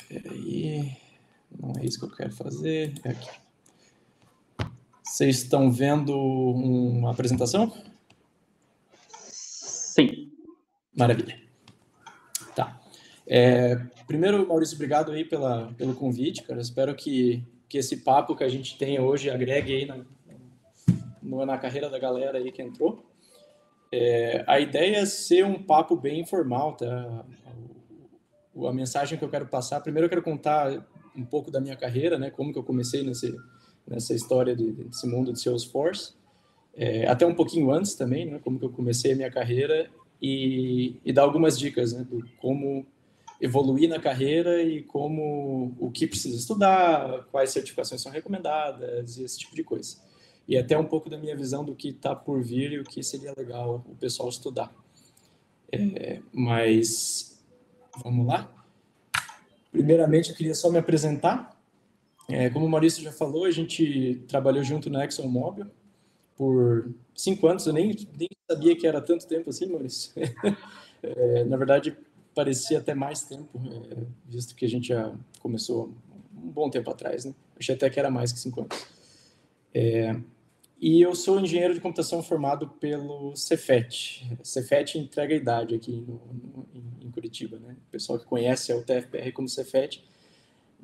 Peraí, não é isso que eu quero fazer. É aqui. Vocês estão vendo uma apresentação? Sim. Maravilha. Tá. Primeiro, Maurício, obrigado aí pelo convite, cara. Espero que esse papo que a gente tem hoje agregue aí na carreira da galera aí que entrou. A ideia é ser um papo bem informal, tá? A mensagem que eu quero passar, primeiro eu quero contar um pouco da minha carreira, né? Como que eu comecei nessa história desse mundo de Salesforce. Até um pouquinho antes também, né? Como que eu comecei a minha carreira e dar algumas dicas, né? Do como evoluir na carreira e o que precisa estudar, quais certificações são recomendadas e esse tipo de coisa. E até um pouco da minha visão do que está por vir e o que seria legal o pessoal estudar. Mas vamos lá? Primeiramente, eu queria só me apresentar. Como o Maurício já falou, a gente trabalhou junto na ExxonMobil por 5 anos. Eu nem sabia que era tanto tempo assim, Maurício. Na verdade, parecia até mais tempo, visto que a gente já começou um bom tempo atrás, né? Achei até que era mais que 5 anos. E eu sou engenheiro de computação formado pelo Cefet. Cefet entrega a idade aqui em Curitiba, né? O pessoal que conhece o TFPR como Cefet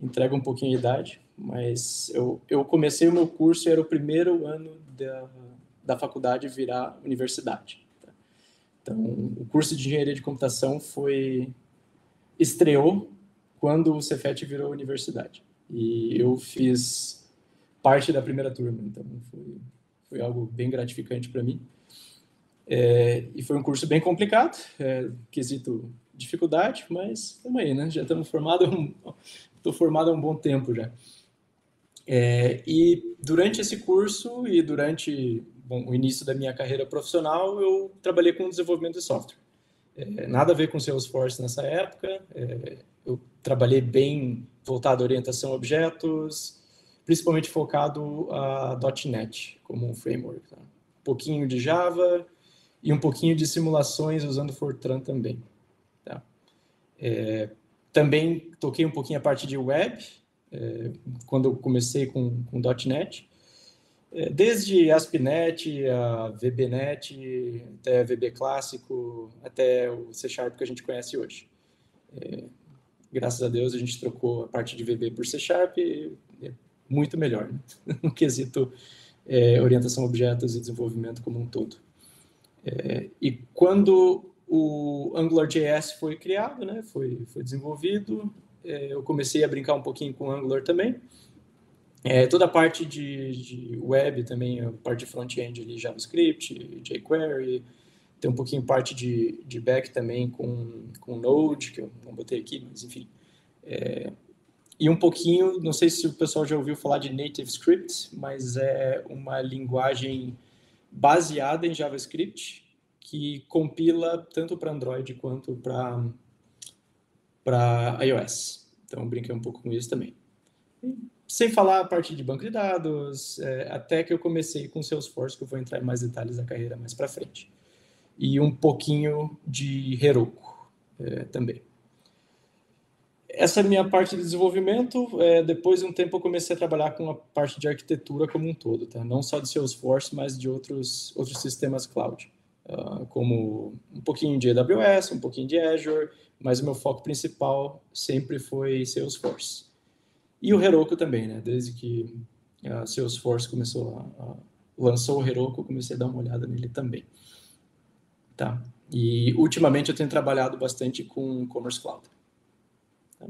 entrega um pouquinho a idade, mas eu comecei o meu curso e era o primeiro ano da faculdade virar universidade. Tá? Então, o curso de engenharia de computação estreou quando o Cefet virou universidade. E eu fiz parte da primeira turma, então foi algo bem gratificante para mim. E foi um curso bem complicado, quesito dificuldade, mas estamos aí, né? Já estamos formados, estou formado há um bom tempo já. E durante esse curso e durante o início da minha carreira profissional, eu trabalhei com desenvolvimento de software. Nada a ver com Salesforce nessa época. Eu trabalhei bem voltado à orientação a objetos, principalmente focado a .NET como um framework. Tá? Um pouquinho de Java e um pouquinho de simulações usando Fortran também. Tá? Também toquei um pouquinho a parte de web, quando eu comecei com .NET. Desde ASP.NET, a VBNet, até VB Clássico, até o C# que a gente conhece hoje. Graças a Deus a gente trocou a parte de VB por C#, muito melhor, né? No quesito orientação a objetos e desenvolvimento como um todo. E quando o AngularJS foi criado, né, foi desenvolvido, eu comecei a brincar um pouquinho com Angular também. Toda a parte de web também, a parte de front-end ali, JavaScript, jQuery, tem um pouquinho parte de back também com Node, que eu não botei aqui, mas enfim. E um pouquinho, não sei se o pessoal já ouviu falar de Native Script, mas é uma linguagem baseada em JavaScript que compila tanto para Android quanto para iOS. Então, eu brinquei um pouco com isso também. Sem falar a parte de banco de dados, até que eu comecei com Salesforce, que eu vou entrar em mais detalhes da carreira mais para frente. E um pouquinho de Heroku também. Essa é a minha parte de desenvolvimento. Depois de um tempo eu comecei a trabalhar com a parte de arquitetura como um todo, tá? Não só de Salesforce, mas de outros sistemas cloud, como um pouquinho de AWS, um pouquinho de Azure, mas o meu foco principal sempre foi Salesforce. E o Heroku também, né? Desde que a Salesforce lançou o Heroku, eu comecei a dar uma olhada nele também. Tá? E ultimamente eu tenho trabalhado bastante com Commerce Cloud. Tá?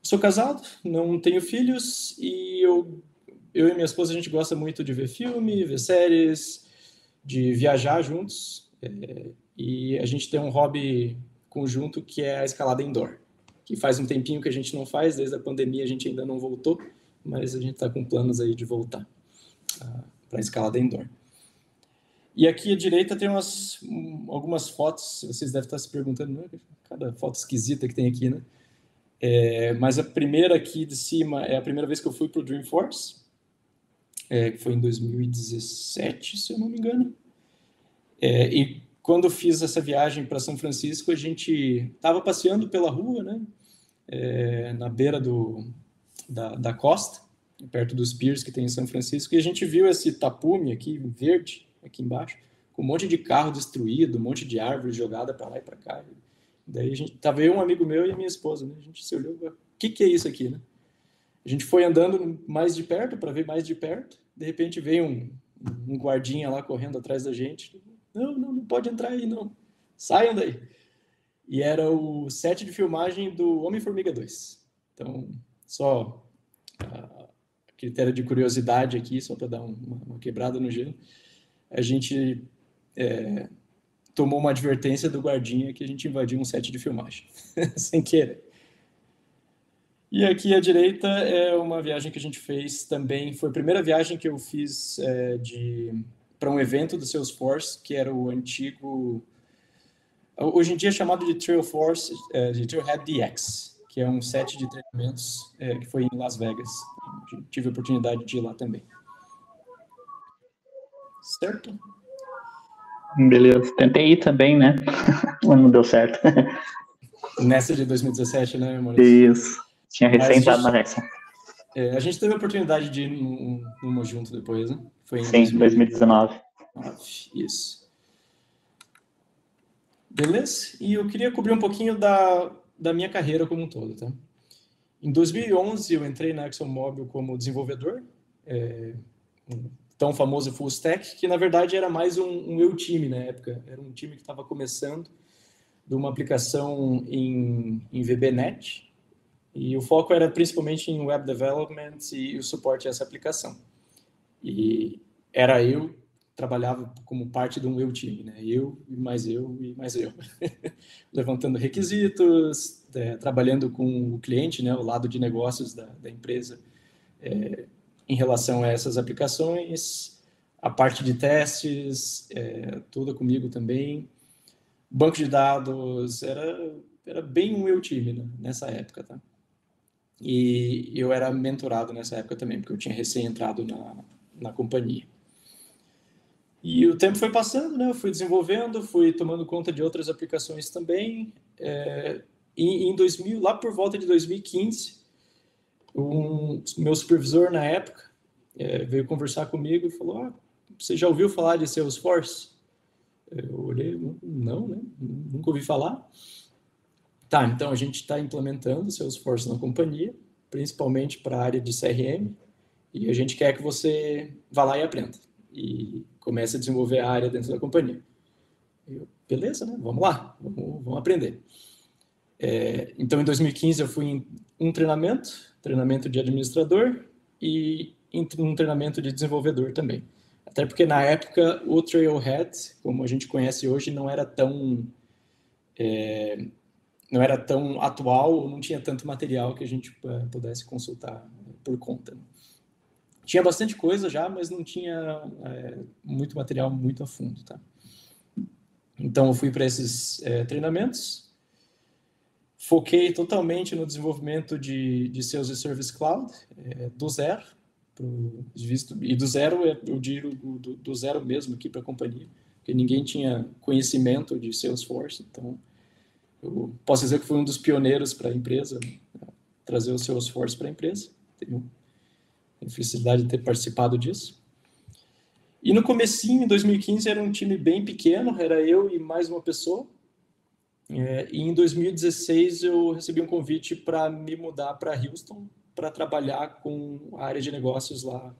Sou casado, não tenho filhos e eu e minha esposa a gente gosta muito de ver filme, ver séries, de viajar juntos. E a gente tem um hobby conjunto que é a escalada indoor, que faz um tempinho que a gente não faz, desde a pandemia a gente ainda não voltou, mas a gente está com planos aí de voltar para a escalada indoor. E aqui à direita tem algumas fotos, vocês devem estar se perguntando, né? Cada foto esquisita que tem aqui, né? Mas a primeira aqui de cima é a primeira vez que eu fui para o Dreamforce, que foi em 2017, se eu não me engano. E quando eu fiz essa viagem para São Francisco, a gente estava passeando pela rua, né? na beira da costa, perto dos piers que tem em São Francisco, e a gente viu esse tapume aqui, verde, aqui embaixo, com um monte de carro destruído, um monte de árvore jogada para lá e para cá. Daí a gente tava eu, um amigo meu e a minha esposa, né? A gente se olhou, o que é isso aqui, né? A gente foi andando mais de perto para ver mais de perto. De repente veio um guardinha lá correndo atrás da gente. Não pode entrar aí, não. Saiam daí. E era o set de filmagem do Homem-Formiga 2. Então, só a critério de curiosidade aqui, só para dar uma quebrada no gelo, a gente tomou uma advertência do guardinha que a gente invadiu um set de filmagem, sem querer. E aqui à direita é uma viagem que a gente fez também, foi a primeira viagem que eu fiz para um evento do Salesforce, que era o antigo, hoje em dia é chamado de Trailforce, de Trailhead DX, que é um set de treinamentos que foi em Las Vegas. Tive a oportunidade de ir lá também. Certo? Beleza. Tentei ir também, né? Mas não deu certo. Nessa de 2017, né, Maurício? Isso. Tinha recém entrado na Rexon. A gente teve a oportunidade de ir numa junto depois, né? Foi em 2019. Isso. Beleza? E eu queria cobrir um pouquinho da minha carreira como um todo, tá? Em 2011, eu entrei na ExxonMobil como desenvolvedor, tão famoso full stack, que na verdade era mais um eu time na época. Era um time que estava começando de uma aplicação em VB.NET, e o foco era principalmente em web development e o suporte a essa aplicação. E era eu, trabalhava como parte de um eu time, né? Eu e mais eu e mais eu. Levantando requisitos, trabalhando com o cliente, né? O lado de negócios da empresa, em relação a essas aplicações, a parte de testes, toda comigo também. Banco de dados, era bem um eu time, né? Nessa época, tá? E eu era mentorado nessa época também, porque eu tinha recém entrado na companhia. E o tempo foi passando, né? Eu fui desenvolvendo, fui tomando conta de outras aplicações também. E em 2000, lá por volta de 2015, meu supervisor na época veio conversar comigo e falou: você já ouviu falar de Salesforce? Eu olhei, não, né? Nunca ouvi falar. Tá, então a gente está implementando Salesforce na companhia, principalmente para a área de CRM, e a gente quer que você vá lá e aprenda, e comece a desenvolver a área dentro da companhia. Eu, beleza, né? Vamos lá, vamos aprender. Então, em 2015, eu fui em um treinamento de administrador, e em um treinamento de desenvolvedor também. Até porque, na época, o Trailhead, como a gente conhece hoje, não era tão atual, não tinha tanto material que a gente pudesse consultar por conta. Tinha bastante coisa já, mas não tinha muito material muito a fundo, tá? Então, eu fui para esses treinamentos, foquei totalmente no desenvolvimento de Sales e Service Cloud, do zero, e do zero, eu digo do zero mesmo aqui para a companhia, porque ninguém tinha conhecimento de Salesforce, então eu posso dizer que fui um dos pioneiros para a empresa, né? Trazer o Salesforce para a empresa. Tenho a felicidade de ter participado disso. E no comecinho, em 2015, era um time bem pequeno, era eu e mais uma pessoa. E em 2016, eu recebi um convite para me mudar para Houston, para trabalhar com a área de negócios lá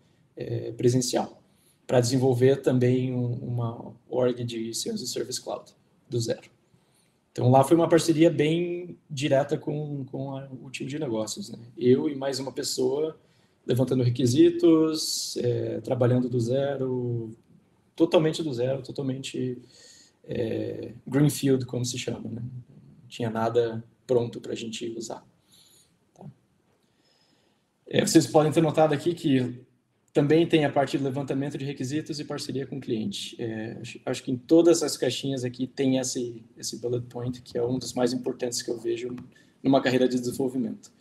presencial, para desenvolver também uma org de Sales e Service Cloud, do zero. Então, lá foi uma parceria bem direta com o time de negócios, né? Eu e mais uma pessoa levantando requisitos, trabalhando do zero, totalmente do zero, totalmente greenfield, como se chama, né? Não tinha nada pronto para a gente usar. Tá? Vocês podem ter notado aqui que também tem a parte de levantamento de requisitos e parceria com o cliente. Acho que em todas as caixinhas aqui tem esse bullet point, que é um dos mais importantes que eu vejo numa carreira de desenvolvimento.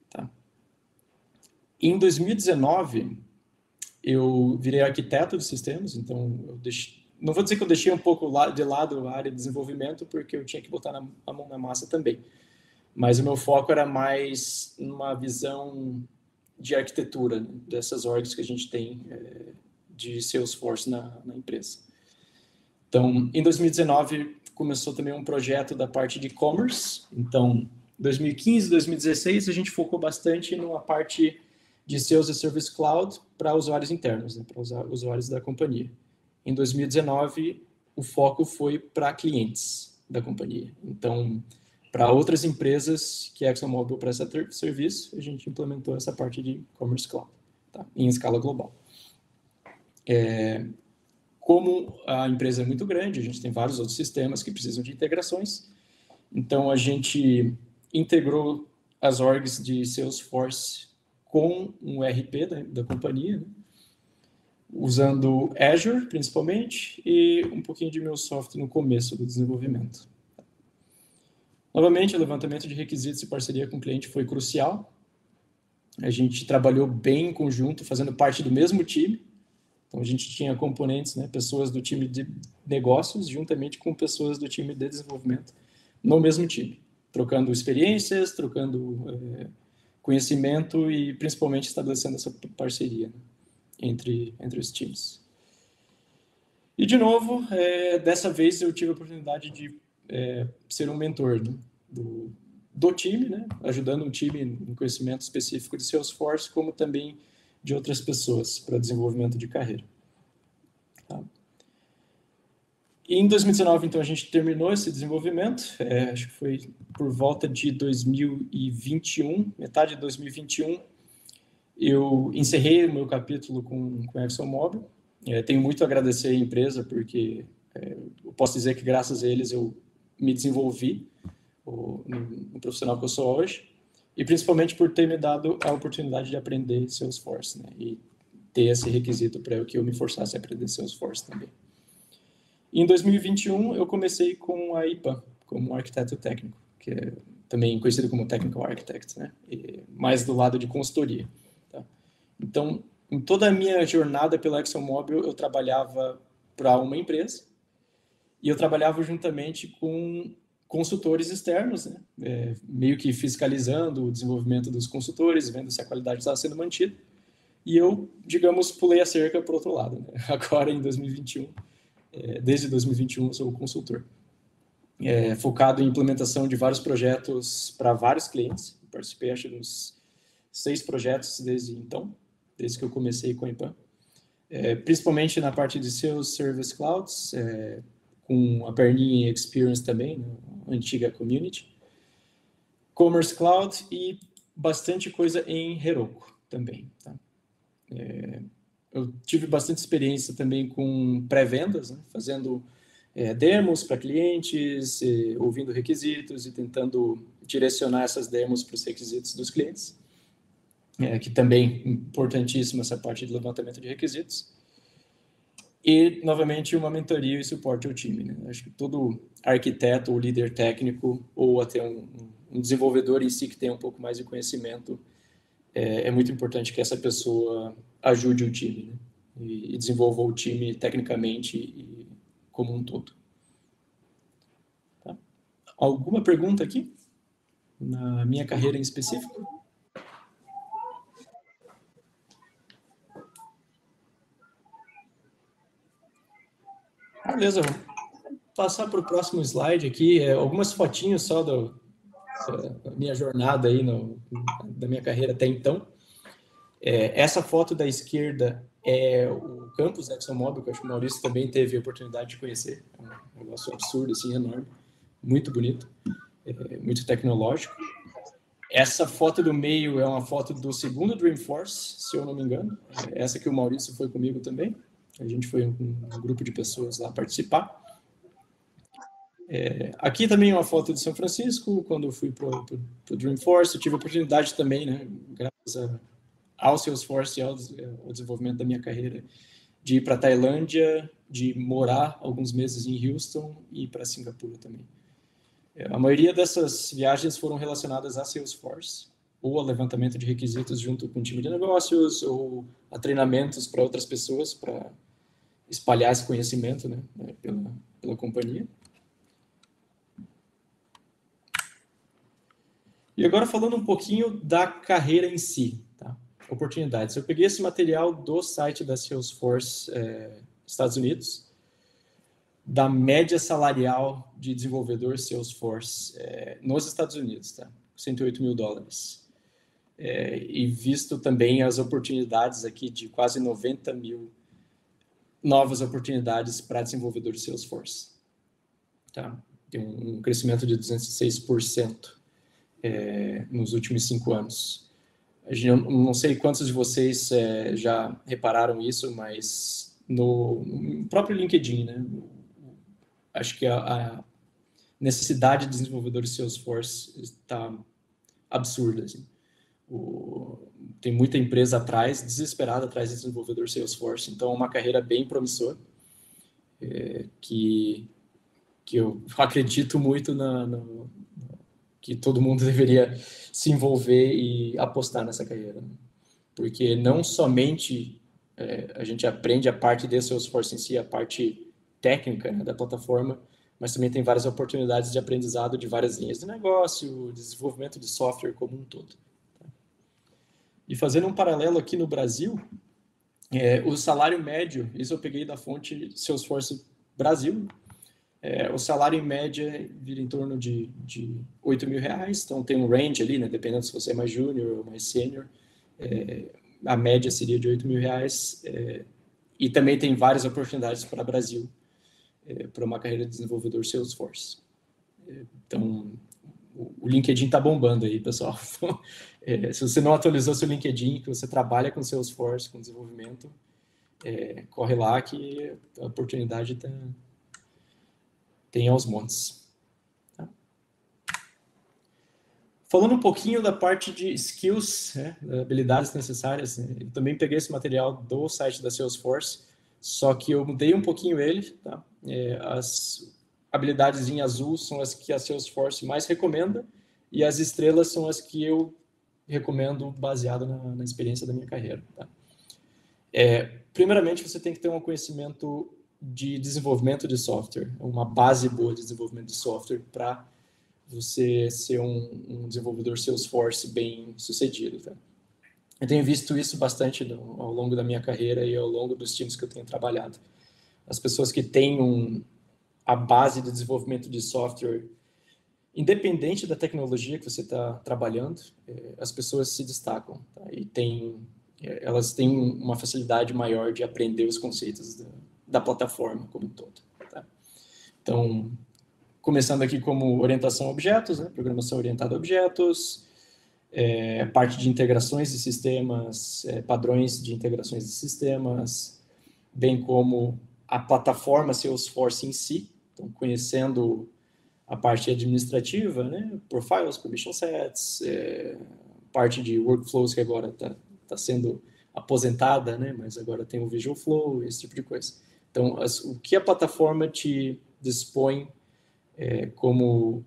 Tá? Em 2019, eu virei arquiteto de sistemas, então não vou dizer que eu deixei um pouco de lado a área de desenvolvimento, porque eu tinha que botar a mão na massa também. mas o meu foco era mais numa visão de arquitetura, né, dessas orgs que a gente tem de Salesforce na empresa. Então, em 2019, começou também um projeto da parte de e-commerce. Então, 2015, 2016, a gente focou bastante numa parte de Sales e Service Cloud para usuários internos, né, para usuários da companhia. Em 2019, o foco foi para clientes da companhia. Então, para outras empresas que a ExxonMobil presta serviço, a gente implementou essa parte de Commerce Cloud, tá? Em escala global. Como a empresa é muito grande, a gente tem vários outros sistemas que precisam de integrações, então a gente integrou as orgs de Salesforce com um ERP da companhia, né? Usando Azure, principalmente, e um pouquinho de MuleSoft no começo do desenvolvimento. Novamente, o levantamento de requisitos e parceria com o cliente foi crucial. A gente trabalhou bem em conjunto, fazendo parte do mesmo time. Então, a gente tinha componentes, né, pessoas do time de negócios, juntamente com pessoas do time de desenvolvimento, no mesmo time, trocando experiências, trocando conhecimento e, principalmente, estabelecendo essa parceria, né, entre os times. E, de novo, dessa vez eu tive a oportunidade de ser um mentor, né, do time, né, ajudando um time em conhecimento específico de Salesforce, como também de outras pessoas para desenvolvimento de carreira. Tá? E em 2019, então, a gente terminou esse desenvolvimento, acho que foi por volta de 2021, metade de 2021, eu encerrei o meu capítulo com a ExxonMobil. Tenho muito a agradecer à empresa, porque eu posso dizer que graças a eles eu me desenvolvi no profissional que eu sou hoje, e principalmente por ter me dado a oportunidade de aprender Salesforce, né, e ter esse requisito para que eu me forçasse a aprender Salesforce também. E em 2021 eu comecei com a IPAM, como arquiteto técnico, que é também conhecido como Technical Architect, né, e mais do lado de consultoria. Tá? Então, em toda a minha jornada pela ExxonMobil, eu trabalhava para uma empresa, e eu trabalhava juntamente com consultores externos, né? Meio que fiscalizando o desenvolvimento dos consultores, vendo se a qualidade estava sendo mantida. E eu, digamos, pulei a cerca para o outro lado, né? Agora, em 2021, desde 2021, eu sou consultor. Focado em implementação de vários projetos para vários clientes. Eu participei, acho, dos 6 projetos desde então, desde que eu comecei com a IPAM. Principalmente na parte de Sales Service Clouds, com a perninha em Experience também, né, antiga Community, Commerce Cloud e bastante coisa em Heroku também. Tá? Eu tive bastante experiência também com pré-vendas, né, fazendo demos para clientes, ouvindo requisitos e tentando direcionar essas demos para os requisitos dos clientes, que também é importantíssima essa parte de levantamento de requisitos. E, novamente, uma mentoria e suporte ao time, né? Acho que todo arquiteto ou líder técnico, ou até um desenvolvedor em si que tenha um pouco mais de conhecimento, é muito importante que essa pessoa ajude o time, né? E desenvolva o time tecnicamente e como um todo. Tá? Alguma pergunta aqui? Na minha carreira em específico? Beleza, vamos passar para o próximo slide aqui. Algumas fotinhos só da minha jornada aí, da minha carreira até então. Essa foto da esquerda é o campus da ExxonMobil, que eu acho que o Maurício também teve a oportunidade de conhecer. É um negócio absurdo, assim, enorme. Muito bonito. Muito tecnológico. Essa foto do meio é uma foto do segundo Dreamforce, se eu não me engano. Essa que o Maurício foi comigo também. A gente foi um grupo de pessoas lá participar. Aqui também é uma foto de São Francisco, quando eu fui para o Dreamforce. Eu tive a oportunidade também, né, graças ao Salesforce e ao desenvolvimento da minha carreira, de ir para a Tailândia, de morar alguns meses em Houston e para Singapura também. A maioria dessas viagens foram relacionadas a Salesforce, ou a levantamento de requisitos junto com o time de negócios, ou a treinamentos para outras pessoas, para espalhar esse conhecimento, né, pela companhia. E agora falando um pouquinho da carreira em si, tá? Oportunidades. Eu peguei esse material do site da Salesforce Estados Unidos, da média salarial de desenvolvedor Salesforce nos Estados Unidos, tá? $108 mil. E visto também as oportunidades aqui de quase 90 mil novas oportunidades para desenvolvedor Salesforce. Tá? Tem um crescimento de 206% nos últimos 5 anos. Eu não sei quantos de vocês já repararam isso, mas no próprio LinkedIn, né? Acho que a necessidade de desenvolvedores Salesforce está absurda. Assim. Tem muita empresa atrás, desesperada atrás de desenvolvedor Salesforce. Então, é uma carreira bem promissora, que eu acredito muito que todo mundo deveria se envolver e apostar nessa carreira. Né? Porque não somente a gente aprende a parte de Salesforce em si, a parte técnica, né, da plataforma, mas também tem várias oportunidades de aprendizado de várias linhas de negócio, desenvolvimento de software como um todo. Tá? E fazendo um paralelo aqui no Brasil, o salário médio, isso eu peguei da fonte Salesforce Brasil, o salário em média vira em torno de R$8 mil, então tem um range ali, né, dependendo se você é mais júnior ou mais sênior, a média seria de R$8 mil, e também tem várias oportunidades para o Brasil, para uma carreira de desenvolvedor Salesforce. Então, o LinkedIn está bombando aí, pessoal. Se você não atualizou seu LinkedIn, que você trabalha com Salesforce, com desenvolvimento, corre lá que a oportunidade tem aos montes. Tá? Falando um pouquinho da parte de skills, habilidades necessárias, eu também peguei esse material do site da Salesforce, só que eu mudei um pouquinho ele. Tá? As habilidades em azul são as que a Salesforce mais recomenda, e as estrelas são as que eu recomendo baseado na experiência da minha carreira. Tá? Primeiramente, você tem que ter um conhecimento de desenvolvimento de software, uma base boa de desenvolvimento de software para você ser um desenvolvedor Salesforce bem sucedido. Tá? Eu tenho visto isso bastante ao longo da minha carreira e ao longo dos times que eu tenho trabalhado. As pessoas que têm a base de desenvolvimento de software, independente da tecnologia que você está trabalhando, as pessoas se destacam, tá? E elas têm uma facilidade maior de aprender os conceitos da plataforma como um todo. Tá? Então, começando aqui como orientação a objetos, né? Programação orientada a objetos, parte de integrações de sistemas, padrões de integrações de sistemas, bem como a plataforma Salesforce em si, então conhecendo a parte administrativa, né? Profiles, permission sets, parte de workflows que agora está sendo aposentada, né? Mas agora tem o Visual Flow, esse tipo de coisa. Então, o que a plataforma te dispõe como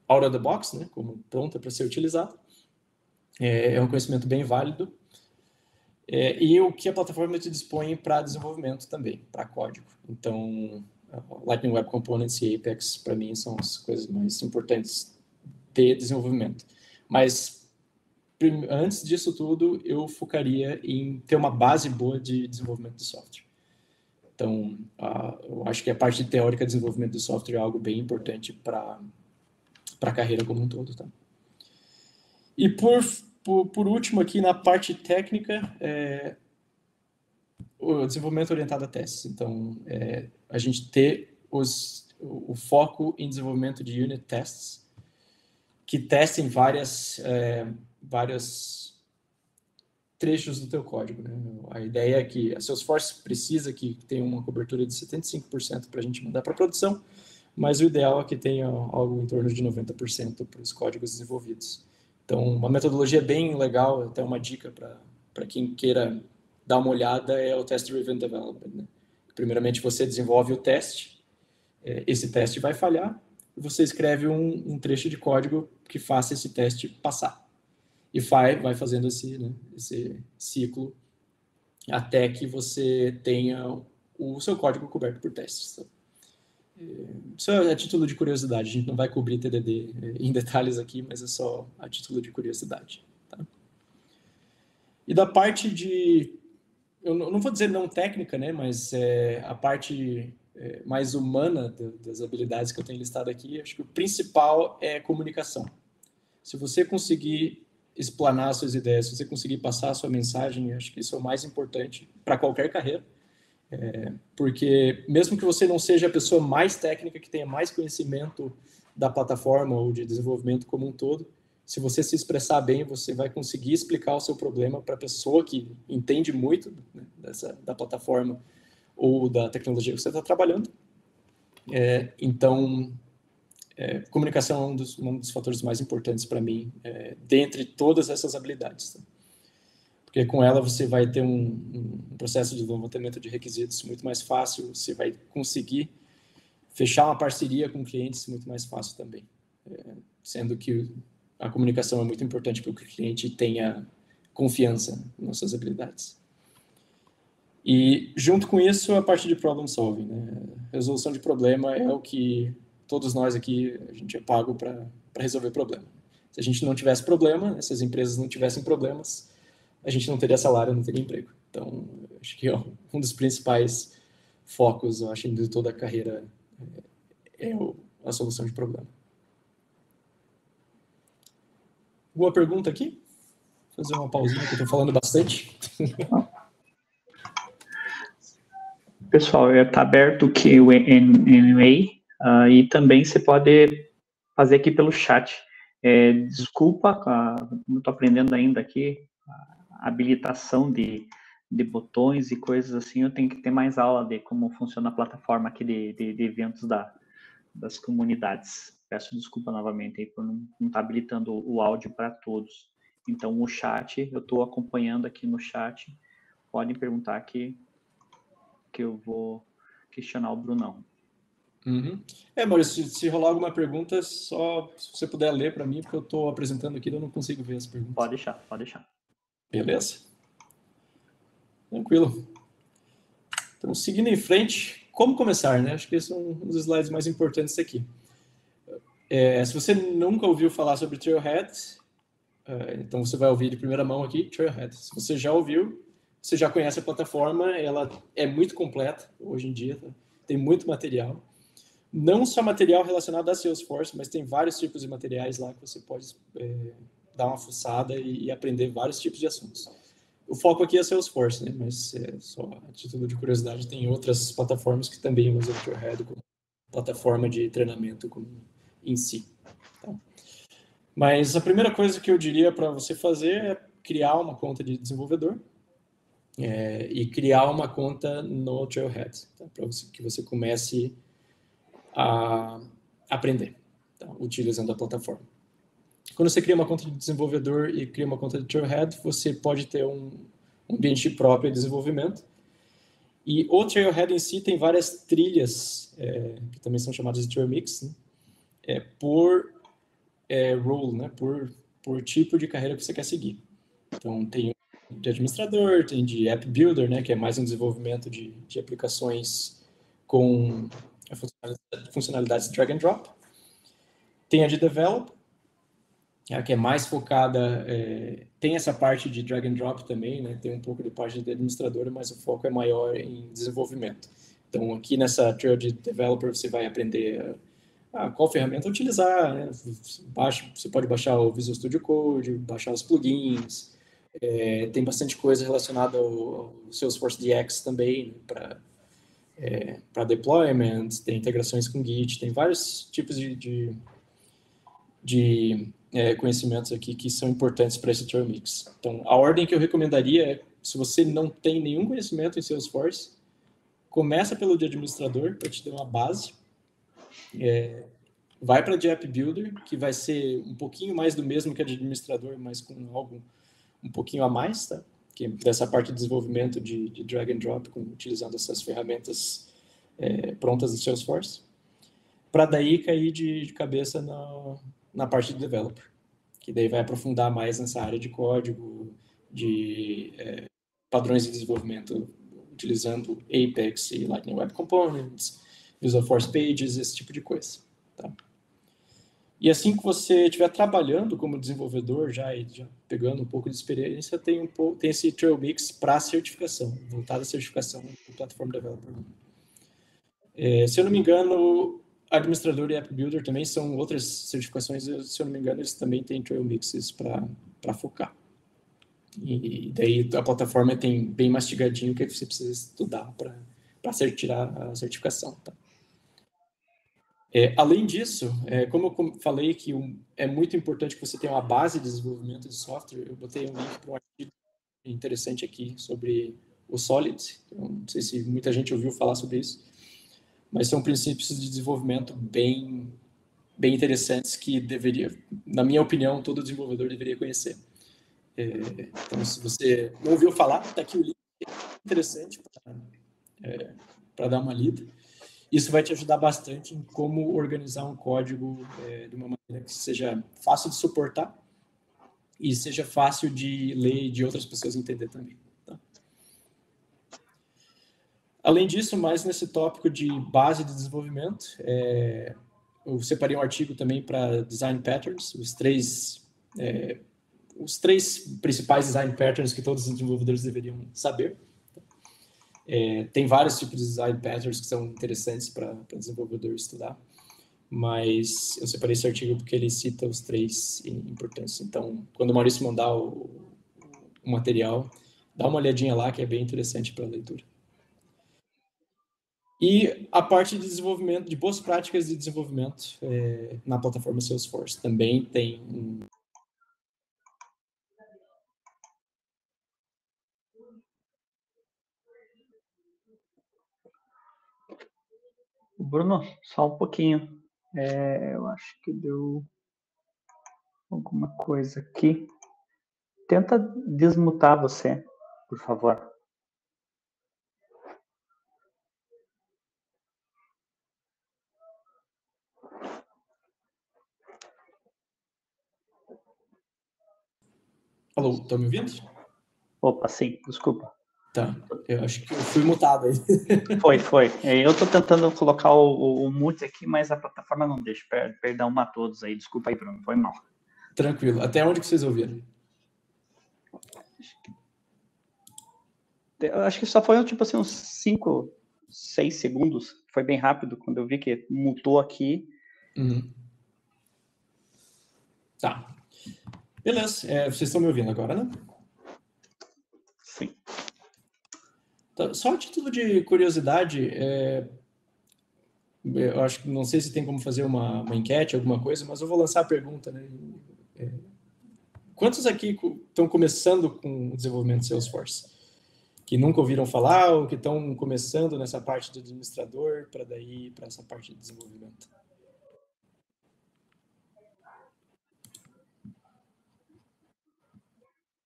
out of the box, né? Como pronta para ser utilizada, é um conhecimento bem válido. E o que a plataforma te dispõe para desenvolvimento também, para código. Então, Lightning Web Components e Apex, para mim, são as coisas mais importantes de desenvolvimento. Mas, antes disso tudo, eu focaria em ter uma base boa de desenvolvimento de software. Então, eu acho que a parte teórica de desenvolvimento de software é algo bem importante para a carreira como um todo. Tá? E, por último, aqui na parte técnica, o desenvolvimento orientado a testes. Então, a gente ter o foco em desenvolvimento de unit tests, que testem vários trechos do teu código. Né? A ideia é que a Salesforce precisa que tenha uma cobertura de 75% para a gente mandar para a produção, mas o ideal é que tenha algo em torno de 90% para os códigos desenvolvidos. Então, uma metodologia bem legal, até uma dica para quem queira dar uma olhada, é o Test Driven Development. Né? Primeiramente, você desenvolve o teste, esse teste vai falhar, e você escreve um trecho de código que faça esse teste passar. E vai fazendo esse ciclo até que você tenha o seu código coberto por testes. Tá? Isso é a título de curiosidade, a gente não vai cobrir TDD em detalhes aqui, mas é só a título de curiosidade. Tá? E da parte de, eu não vou dizer não técnica, né, mas a parte mais humana das habilidades que eu tenho listado aqui, acho que o principal é comunicação. Se você conseguir explanar suas ideias, se você conseguir passar a sua mensagem, acho que isso é o mais importante para qualquer carreira. Porque mesmo que você não seja a pessoa mais técnica, que tenha mais conhecimento da plataforma ou de desenvolvimento como um todo, se você se expressar bem, você vai conseguir explicar o seu problema para a pessoa que entende muito, né, da plataforma ou da tecnologia que você está trabalhando. Então, comunicação é um dos fatores mais importantes para mim, dentre todas essas habilidades. Tá? Porque com ela você vai ter um processo de levantamento de requisitos muito mais fácil, você vai conseguir fechar uma parceria com clientes muito mais fácil também. Sendo que a comunicação é muito importante para que o cliente tenha confiança nas nossas habilidades. E junto com isso, a parte de problem solving, né? Resolução de problema é o que todos nós aqui, a gente é pago para resolver problema. Se a gente não tivesse problema, se as empresas não tivessem problemas, a gente não teria salário, não teria emprego. Então, acho que um dos principais focos, eu acho, de toda a carreira é a solução de problema. Alguma pergunta aqui? Vou fazer uma pausinha que eu estou falando bastante. Pessoal, está aberto o Q&A e também você pode fazer aqui pelo chat. Desculpa, não estou aprendendo ainda aqui a habilitação de botões e coisas assim. Eu tenho que ter mais aula de como funciona a plataforma aqui de eventos das comunidades. Peço desculpa novamente aí por não estar habilitando o áudio para todos. Então, o chat, eu estou acompanhando aqui no chat. Podem perguntar aqui, que eu vou questionar o Brunão. Uhum. Maurício, se rolar alguma pergunta, só se você puder ler para mim, porque eu estou apresentando aqui e eu não consigo ver as perguntas. Pode deixar, pode deixar. Beleza? Tranquilo. Então, seguindo em frente, como começar, né? Acho que esses são um dos slides mais importantes aqui. Se você nunca ouviu falar sobre Trailhead, então você vai ouvir de primeira mão aqui, Trailhead. Se você já ouviu, você já conhece a plataforma, ela é muito completa hoje em dia, tá? Tem muito material. Não só material relacionado a Salesforce, mas tem vários tipos de materiais lá que você pode dar uma fuçada e aprender vários tipos de assuntos. O foco aqui é Salesforce, né? Mas só a título de curiosidade, tem outras plataformas que também usam o Trailhead como plataforma de treinamento em si. Tá? Mas a primeira coisa que eu diria para você fazer é criar uma conta de desenvolvedor e criar uma conta no Trailhead, tá? Para que você comece a aprender, tá? Utilizando a plataforma. Quando você cria uma conta de desenvolvedor e cria uma conta de Trailhead, você pode ter um ambiente próprio de desenvolvimento. E o Trailhead em si tem várias trilhas, que também são chamadas de Trail Mix, né? Por role, né? Por tipo de carreira que você quer seguir. Então, tem de administrador, tem de app builder, né? Que é mais um desenvolvimento de aplicações com funcionalidades drag and drop. Tem a de developer, que é mais focada, tem essa parte de drag and drop também, né? Tem um pouco de parte de administradora, mas o foco é maior em desenvolvimento. Então, aqui nessa trail de developer, você vai aprender qual ferramenta utilizar, né? Você pode baixar o Visual Studio Code, baixar os plugins, tem bastante coisa relacionada ao Salesforce DX também, né? Para deployment, tem integrações com Git, tem vários tipos de conhecimentos aqui que são importantes para esse Trail Mix. Então, a ordem que eu recomendaria é, se você não tem nenhum conhecimento em Salesforce, começa pelo de administrador, para te dar uma base. Vai para de App Builder, que vai ser um pouquinho mais do mesmo que a de administrador, mas com algo um pouquinho a mais, tá? Que é dessa parte de desenvolvimento de drag and drop, utilizando essas ferramentas prontas do Salesforce, para daí cair de cabeça na parte de developer, que daí vai aprofundar mais nessa área de código, de padrões de desenvolvimento, utilizando Apex e Lightning Web Components, Visual Force Pages, esse tipo de coisa. Tá? E assim que você estiver trabalhando como desenvolvedor, já pegando um pouco de experiência, tem esse Trail Mix para certificação, voltado à certificação do Platform Developer. Se eu não me engano, administrador e App Builder também são outras certificações, se eu não me engano, eles também têm Trail Mixes para focar. E daí a plataforma tem bem mastigadinho o que você precisa estudar para tirar a certificação. Tá? Além disso, como eu falei que é muito importante que você tenha uma base de desenvolvimento de software, eu botei um link para um artigo interessante aqui sobre o Solid. Eu não sei se muita gente ouviu falar sobre isso, mas são princípios de desenvolvimento bem interessantes que na minha opinião, todo desenvolvedor deveria conhecer. Então, se você não ouviu falar, está aqui o link interessante para dar uma lida. Isso vai te ajudar bastante em como organizar um código de uma maneira que seja fácil de suportar e seja fácil de ler e de outras pessoas entender também. Tá? Além disso, mais nesse tópico de base de desenvolvimento, eu separei um artigo também para Design Patterns, os três principais Design Patterns que todos os desenvolvedores deveriam saber. Tem vários tipos de design patterns que são interessantes para desenvolvedor estudar, mas eu separei esse artigo porque ele cita os três importantes. Então, quando o Maurício mandar o material, dá uma olhadinha lá que é bem interessante para a leitura. E a parte de desenvolvimento, de boas práticas de desenvolvimento na plataforma Salesforce. Também tem Bruno, só um pouquinho. Eu acho que deu alguma coisa aqui. Tenta desmutar você, por favor. Alô, tá me ouvindo? Opa, sim, desculpa. Tá, eu acho que eu fui mutado aí. Foi. Eu tô tentando colocar o mute aqui, mas a plataforma não deixa. Perdão a todos aí. Desculpa aí, Bruno. Foi mal. Tranquilo. Até onde que vocês ouviram? Eu acho que só foi tipo assim, uns 5, 6 segundos. Foi bem rápido quando eu vi que mutou aqui. Uhum. Tá. Beleza. Vocês estão me ouvindo agora, né? Sim. Tá. Só a título de curiosidade, eu acho que não sei se tem como fazer uma enquete, alguma coisa, mas eu vou lançar a pergunta, né? Quantos aqui estão começando com o desenvolvimento de Salesforce? Que nunca ouviram falar ou que estão começando nessa parte de administrador para daí para essa parte de desenvolvimento?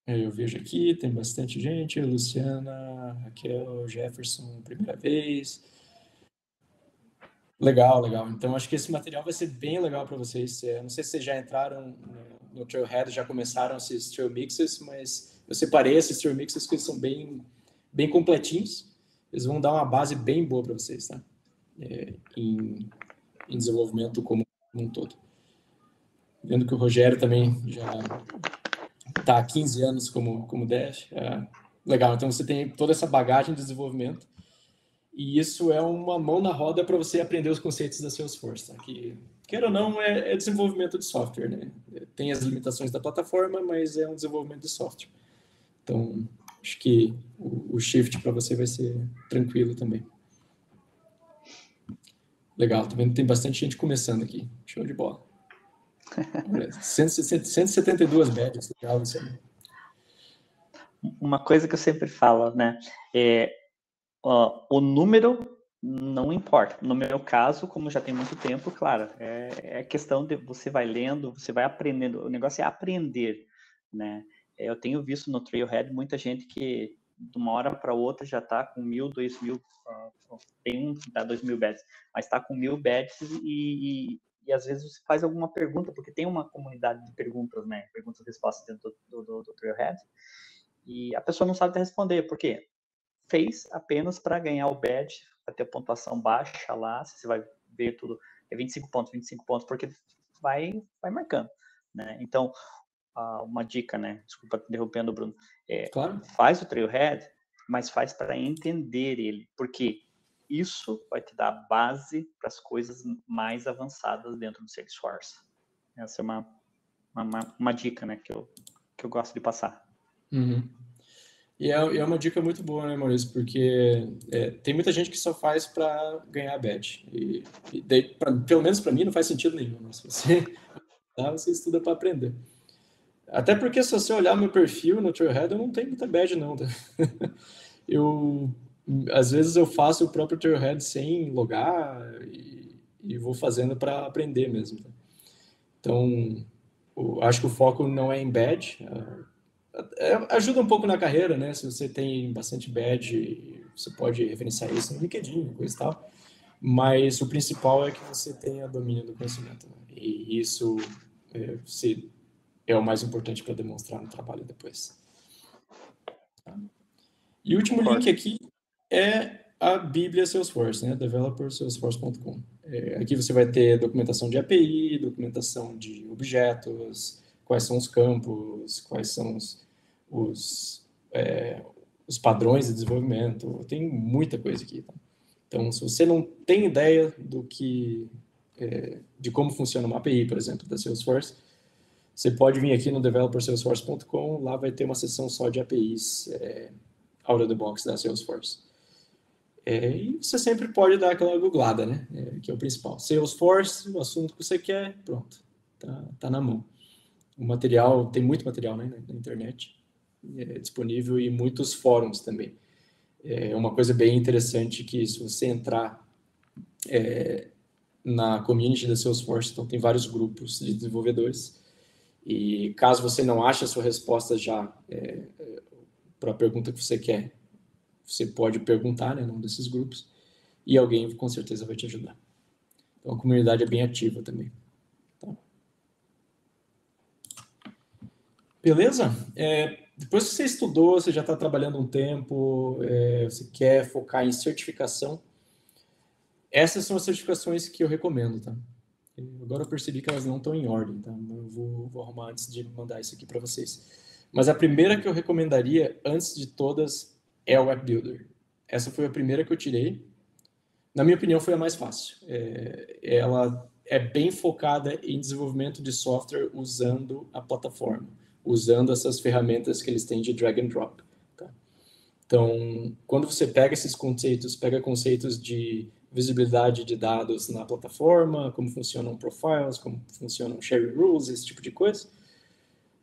Eu vejo aqui, tem bastante gente, Luciana, Raquel, Jefferson, primeira vez. Legal. Então, acho que esse material vai ser bem legal para vocês. Não sei se vocês já entraram no Trailhead, já começaram esses Trail Mixes, mas eu separei esses Trail Mixes que eles são bem completinhos. Eles vão dar uma base bem boa para vocês, tá? Em desenvolvimento como um todo. Vendo que o Rogério também já está há 15 anos como dev. Legal, então você tem toda essa bagagem de desenvolvimento e isso é uma mão na roda para você aprender os conceitos da Salesforce, tá? Que, queira ou não, é desenvolvimento de software, né? Tem as limitações da plataforma, mas é um desenvolvimento de software. Então, acho que o shift para você vai ser tranquilo também. Legal, tô vendo que tem bastante gente começando aqui. Show de bola. 172 badges, legal isso aí. Uma coisa que eu sempre falo, né? O número não importa. No meu caso, como já tem muito tempo, claro, é questão de você vai lendo, você vai aprendendo. O negócio é aprender, né? Eu tenho visto no Trailhead muita gente que de uma hora para outra já está com 1.000, 2.000, tem um que dá 2.000 badges, mas está com 1.000 badges e às vezes você faz alguma pergunta, porque tem uma comunidade de perguntas, né? Perguntas e respostas dentro do Trailhead, e a pessoa não sabe responder, por quê? Fez apenas para ganhar o badge, vai ter pontuação baixa lá, você vai ver tudo, é 25 pontos, porque vai marcando, né? Então, uma dica, né? Desculpa interrompendo, Bruno. Claro. Faz o Trailhead, mas faz para entender ele, porque isso vai te dar base para as coisas mais avançadas dentro do Salesforce. Essa é uma dica, né, que eu gosto de passar. Uhum. E é uma dica muito boa, né, Maurício? Porque tem muita gente que só faz para ganhar badge. E daí, pelo menos para mim, não faz sentido nenhum. Né? Se você estuda para aprender. Até porque se você olhar meu perfil no Trailhead, eu não tenho muita badge, não. Tá? Às vezes eu faço o próprio Trailhead sem logar e vou fazendo para aprender mesmo. Tá? Então, acho que o foco não é em badge. Ajuda um pouco na carreira, né? Se você tem bastante badge, você pode referenciar isso no LinkedIn, coisa e tal. Mas o principal é que você tenha domínio do conhecimento. Né? E isso é o mais importante para demonstrar no trabalho depois. Tá? E o último link aqui é a Bíblia Salesforce, né? developersalesforce.com. Aqui você vai ter documentação de API, documentação de objetos, quais são os campos, quais são os padrões de desenvolvimento. Tem muita coisa aqui. Tá? Então, se você não tem ideia de como funciona uma API, por exemplo, da Salesforce, você pode vir aqui no developersalesforce.com, lá vai ter uma seção só de APIs out of the box da Salesforce. E você sempre pode dar aquela googlada, né? Que é o principal. Salesforce, o assunto que você quer, pronto. Tá na mão. O material, tem muito material, né, na internet. Disponível e muitos fóruns também. Uma coisa bem interessante que se você entrar na community da Salesforce, então tem vários grupos de desenvolvedores. E caso você não ache a sua resposta já para a pergunta que você quer, você pode perguntar, né, num desses grupos, e alguém com certeza vai te ajudar. Então a comunidade é bem ativa também. Tá? Beleza? Depois que você estudou, você já está trabalhando um tempo, você quer focar em certificação, essas são as certificações que eu recomendo, tá? Agora eu percebi que elas não estão em ordem, tá? Eu vou arrumar antes de mandar isso aqui para vocês. Mas a primeira que eu recomendaria, antes de todas, é o App Builder. Essa foi a primeira que eu tirei. Na minha opinião, foi a mais fácil. Ela é bem focada em desenvolvimento de software usando a plataforma, usando essas ferramentas que eles têm de drag and drop. Tá? Então, quando você pega esses conceitos, pega conceitos de visibilidade de dados na plataforma, como funcionam profiles, como funcionam sharing rules, esse tipo de coisa,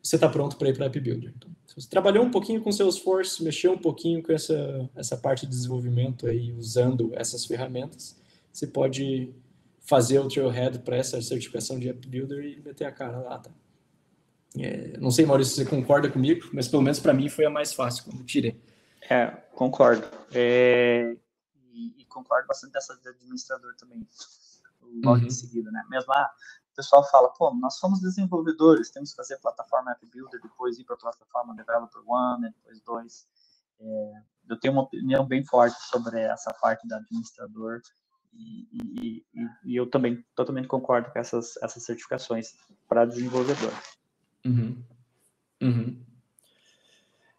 você está pronto para ir para App Builder. Então, se você trabalhou um pouquinho com Salesforce, mexeu um pouquinho com essa parte de desenvolvimento aí, usando essas ferramentas, você pode fazer o Trailhead para essa certificação de App Builder e meter a cara lá, tá? Não sei, Maurício, se você concorda comigo, mas pelo menos para mim foi a mais fácil quando eu tirei. Concordo. E concordo bastante dessa de administrador também, logo em seguida, né? Mesmo o pessoal fala, nós somos desenvolvedores, temos que fazer plataforma App Builder, depois ir para a plataforma Developer 1, depois 2. Eu tenho uma opinião bem forte sobre essa parte da administrador e eu também totalmente concordo com essas certificações para desenvolvedor.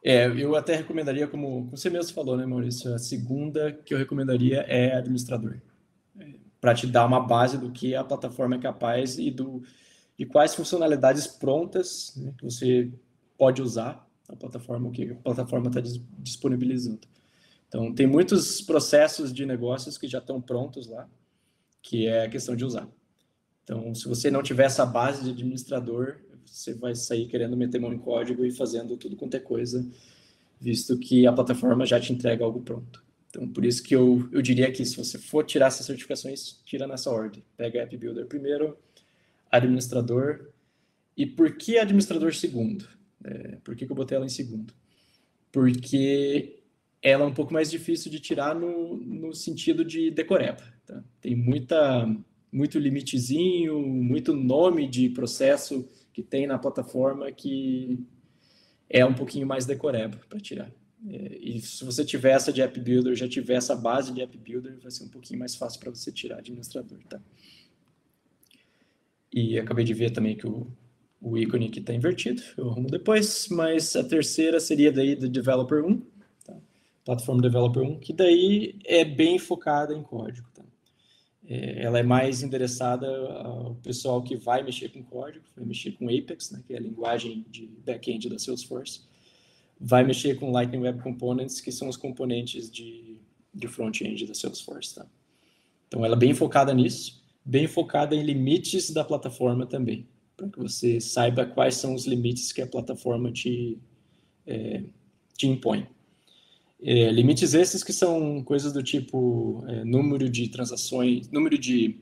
Eu até recomendaria, como você mesmo falou, né, Maurício? A segunda que eu recomendaria é administrador. Para te dar uma base do que a plataforma é capaz e de quais funcionalidades prontas, né, que você pode usar a plataforma, o que a plataforma está disponibilizando. Então, tem muitos processos de negócios que já estão prontos lá, que é a questão de usar. Então, se você não tiver essa base de administrador, você vai sair querendo meter mão em código e fazendo tudo quanto é coisa, visto que a plataforma já te entrega algo pronto. Então, por isso que eu diria que se você for tirar essas certificações, tira nessa ordem. Pega App Builder primeiro, administrador. E por que administrador segundo? Por que eu botei ela em segundo? Porque ela é um pouco mais difícil de tirar no sentido de decoreba. Tá? Tem muito limitezinho, muito nome de processo que tem na plataforma que é um pouquinho mais decoreba para tirar. E se você tiver essa de App Builder, já tiver essa base de App Builder, vai ser um pouquinho mais fácil para você tirar administrador, tá? E acabei de ver também que o ícone aqui está invertido, eu arrumo depois, mas a terceira seria daí do Developer 1, tá? Platform Developer 1, que daí é bem focada em código, tá? Ela é mais endereçada ao pessoal que vai mexer com código, vai mexer com Apex, né, que é a linguagem de back-end da Salesforce, vai mexer com Lightning Web Components, que são os componentes de front-end da Salesforce, tá? Então, ela é bem focada nisso, bem focada em limites da plataforma também, para que você saiba quais são os limites que a plataforma te impõe. Limites esses que são coisas do tipo número de transações, número de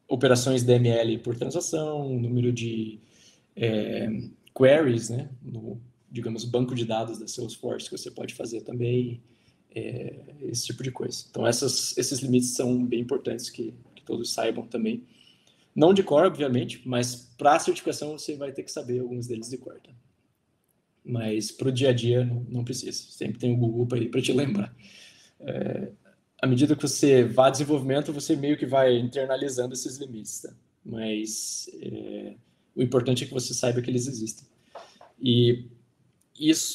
operações DML por transação, número de queries, né, no, digamos, banco de dados da Salesforce que você pode fazer também, esse tipo de coisa. Então, esses limites são bem importantes que todos saibam também. Não de cor, obviamente, mas para a certificação você vai ter que saber alguns deles de cor, tá? Mas para o dia a dia não precisa. Sempre tem o Google para te lembrar. À medida que você vai desenvolvimento, você meio que vai internalizando esses limites, tá? Mas o importante é que você saiba que eles existem. E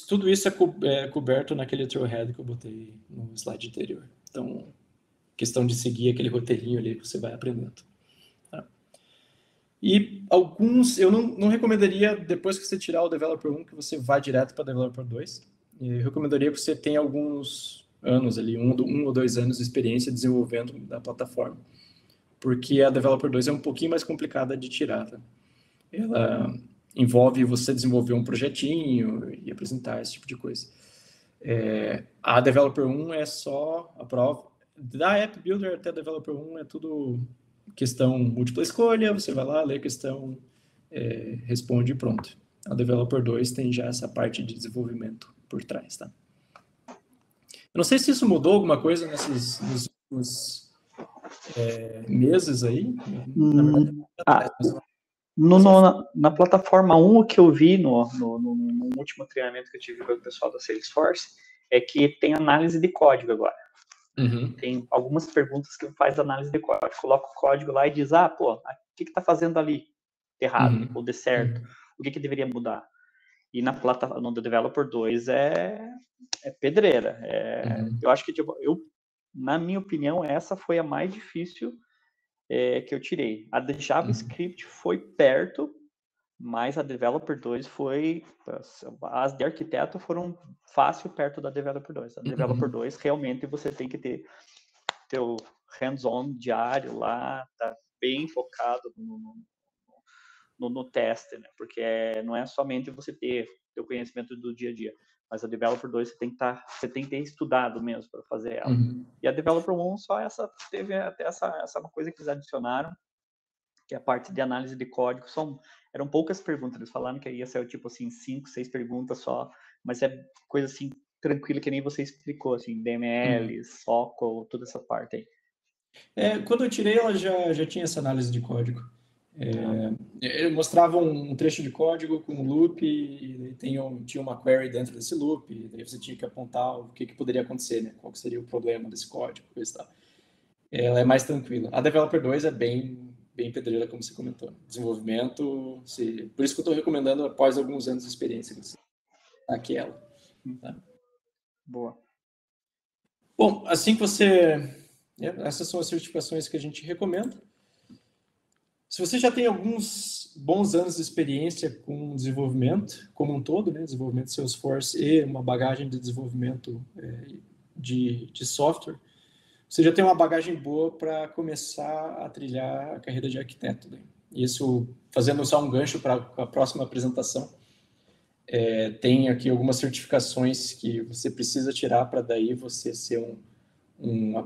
tudo isso é coberto naquele trailhead que eu botei no slide anterior. Então, questão de seguir aquele roteirinho ali que você vai aprendendo. Tá? E alguns, eu não recomendaria, depois que você tirar o Developer 1, que você vá direto para Developer 2. Eu recomendaria que você tenha alguns anos ali, um ou 2 anos de experiência desenvolvendo da plataforma. Porque a Developer 2 é um pouquinho mais complicada de tirar, tá? Ela envolve você desenvolver um projetinho e apresentar esse tipo de coisa. A Developer 1 é só a prova. Da App Builder até a Developer 1 é tudo questão múltipla escolha, você vai lá, lê a questão, responde e pronto. A Developer 2 tem já essa parte de desenvolvimento por trás, tá? Eu não sei se isso mudou alguma coisa nos últimos meses aí. Na verdade, na plataforma 1, o que eu vi no último treinamento que eu tive com o pessoal da Salesforce é que tem análise de código agora. Uhum. Tem algumas perguntas que faz análise de código. Coloca o código lá e diz, pô, o que está fazendo ali errado ou de certo? O que deveria mudar? E na plataforma, no Developer 2 é pedreira. Eu acho que, na minha opinião, essa foi a mais difícil que eu tirei. A de JavaScript foi perto, mas a Developer 2 foi... As de arquiteto foram fácil perto da Developer 2. A Developer 2, realmente, você tem que ter teu hands-on diário lá, tá bem focado no teste, né? Porque não é somente você ter o conhecimento do dia a dia, mas a Developer 2 você tem que ter estudado mesmo para fazer ela. E a Developer 1 só teve até essa uma coisa que eles adicionaram, que é a parte de análise de código. Eram poucas perguntas, eles falaram que ia ser tipo assim 5, 6 perguntas só, mas é coisa assim tranquila, que nem você explicou, assim, DML, SOQL, toda essa parte aí. Quando eu tirei, ela já tinha essa análise de código. Ele mostrava um trecho de código com um loop e tinha uma query dentro desse loop, e daí você tinha que apontar o que poderia acontecer, né? Qual que seria o problema desse código, coisa e tal. Ela é mais tranquila. A Developer 2 é bem pedreira, como você comentou. Desenvolvimento, por isso que eu estou recomendando após alguns anos de experiência aquela. Tá? Boa. Bom, assim que você... essas são as certificações que a gente recomenda. Se você já tem alguns bons anos de experiência com desenvolvimento, como um todo, né? Desenvolvimento de Salesforce e uma bagagem de desenvolvimento de software, você já tem uma bagagem boa para começar a trilhar a carreira de arquiteto. Né? Isso, fazendo só um gancho para a próxima apresentação, tem aqui algumas certificações que você precisa tirar para daí você ser um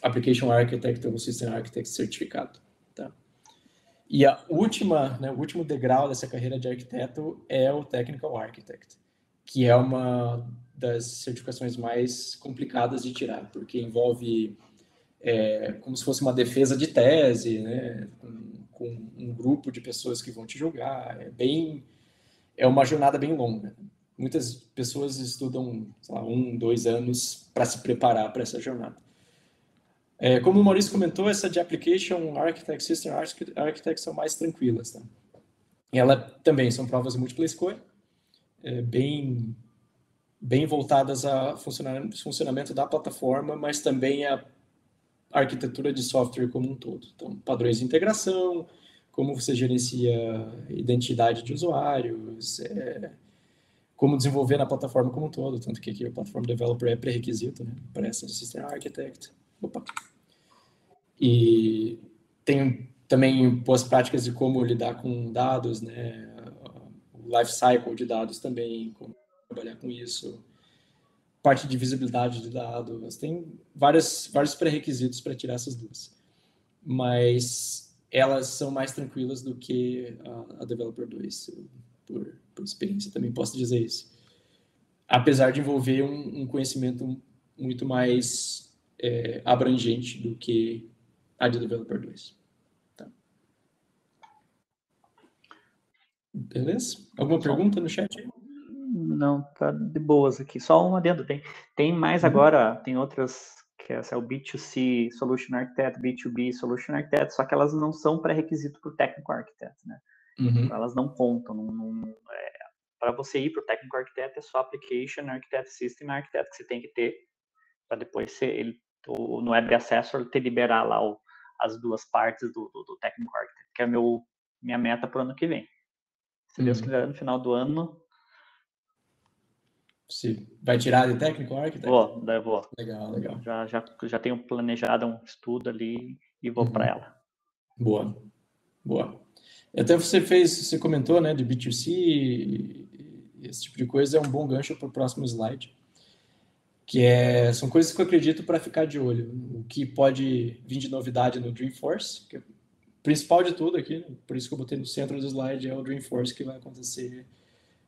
Application Architect ou um System Architect certificado. Tá? E o último degrau dessa carreira de arquiteto é o Technical Architect, que é uma das certificações mais complicadas de tirar, porque envolve como se fosse uma defesa de tese, né, com um grupo de pessoas que vão te julgar. É uma jornada bem longa. muitas pessoas estudam, sei lá, 1, 2 anos para se preparar para essa jornada. Como o Maurício comentou, essa de Application Architect, System Architect são mais tranquilas. Tá? E ela também são provas de múltipla escolha, bem voltadas ao funcionamento da plataforma, mas também a arquitetura de software como um todo. Então, padrões de integração, como você gerencia identidade de usuários, como desenvolver na plataforma como um todo, tanto que aqui o Platform Developer é pré-requisito, né, para essa System Architect. Opa. E tem também boas práticas de como lidar com dados, né, o life cycle de dados também, como trabalhar com isso, parte de visibilidade de dados, tem vários pré-requisitos para tirar essas duas. Mas elas são mais tranquilas do que a Developer 2, por experiência também posso dizer isso. Apesar de envolver um conhecimento muito mais abrangente do que a de Developer 2. Tá. Beleza? Alguma pergunta no chat aí? Não, tá de boas aqui. Só um adendo. Tem mais agora, tem outras, que essa é o B2C Solution Architect, B2B Solution Architect, só que elas não são pré-requisito para o Technical Architect, né? Então, elas não contam. Para você ir para o Technical Architect é só Application Architect, System Architect que você tem que ter, para depois no Web Assessor te liberar lá as duas partes do Technical Architect, que é minha meta para o ano que vem. Se Deus quiser, no final do ano. Você vai tirar de Technical Architect? Vou. Legal. Já tenho planejado um estudo ali e vou para ela. Boa. Até você comentou, né, de B2C, esse tipo de coisa é um bom gancho para o próximo slide, que são coisas que eu acredito para ficar de olho. O que pode vir de novidade no Dreamforce, que é o principal de tudo aqui, por isso que eu botei no centro do slide, é o Dreamforce que vai acontecer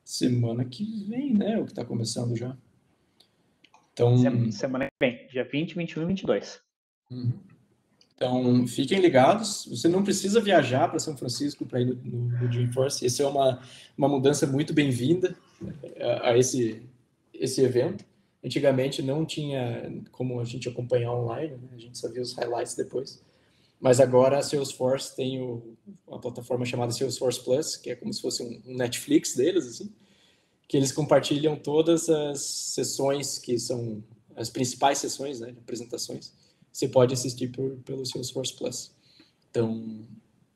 semana que vem, né, o que está começando já. Então, semana que vem, dia 20, 21 e 22. Então, fiquem ligados. Você não precisa viajar para São Francisco para ir no Dreamforce. Essa é uma mudança muito bem-vinda a esse evento. Antigamente não tinha como a gente acompanhar online, né? A gente só via os highlights depois. Mas agora a Salesforce tem uma plataforma chamada Salesforce Plus, que é como se fosse um Netflix deles, assim, que eles compartilham todas as sessões que são as principais sessões, né, de apresentações. Você pode assistir pelo Salesforce Plus. Então,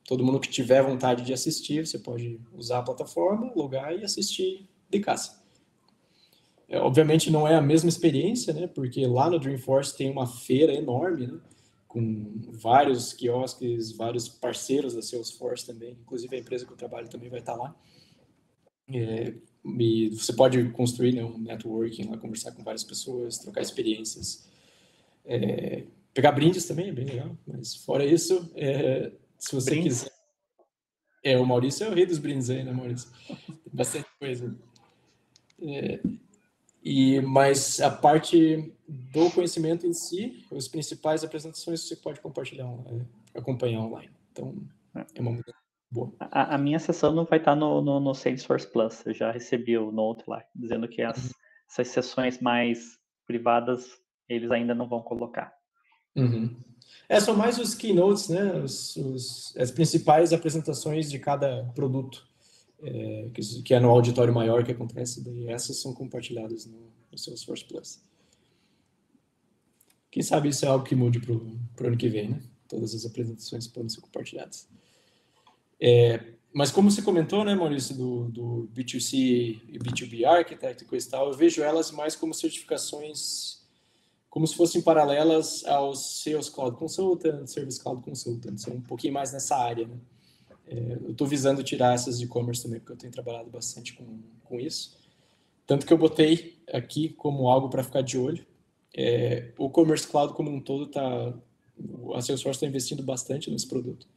todo mundo que tiver vontade de assistir, você pode usar a plataforma, logar e assistir de casa. Obviamente não é a mesma experiência, né? Porque lá no Dreamforce tem uma feira enorme, né? Com vários quiosques, vários parceiros da Salesforce também. Inclusive a empresa que eu trabalho também vai estar lá. E você pode construir, né, um networking lá, conversar com várias pessoas, trocar experiências. Pegar brindes também é bem legal, mas fora isso, se você quiser... o Maurício é o rei dos brindes aí, né, Maurício? Tem bastante coisa. Mas a parte do conhecimento em si, as principais apresentações você pode compartilhar, acompanhar online. Então, é uma mudança boa. A minha sessão não vai estar no Salesforce Plus. Eu já recebi o note lá, dizendo que essas sessões mais privadas, eles ainda não vão colocar. São mais os keynotes, né? As principais apresentações de cada produto, que é no auditório maior que acontece, daí essas são compartilhadas no Salesforce Plus. Quem sabe isso é algo que mude para o ano que vem, né? Todas as apresentações podem ser compartilhadas. Mas como você comentou, né, Maurício, do B2C e B2B Architect e coisa e tal, eu vejo elas mais como certificações, como se fossem paralelas aos Sales Cloud Consultant, Service Cloud Consultant, são um pouquinho mais nessa área, né? Eu estou visando tirar essas de e-commerce também, porque eu tenho trabalhado bastante com isso. Tanto que eu botei aqui como algo para ficar de olho. O Commerce Cloud como um todo a Salesforce está investindo bastante nesse produto.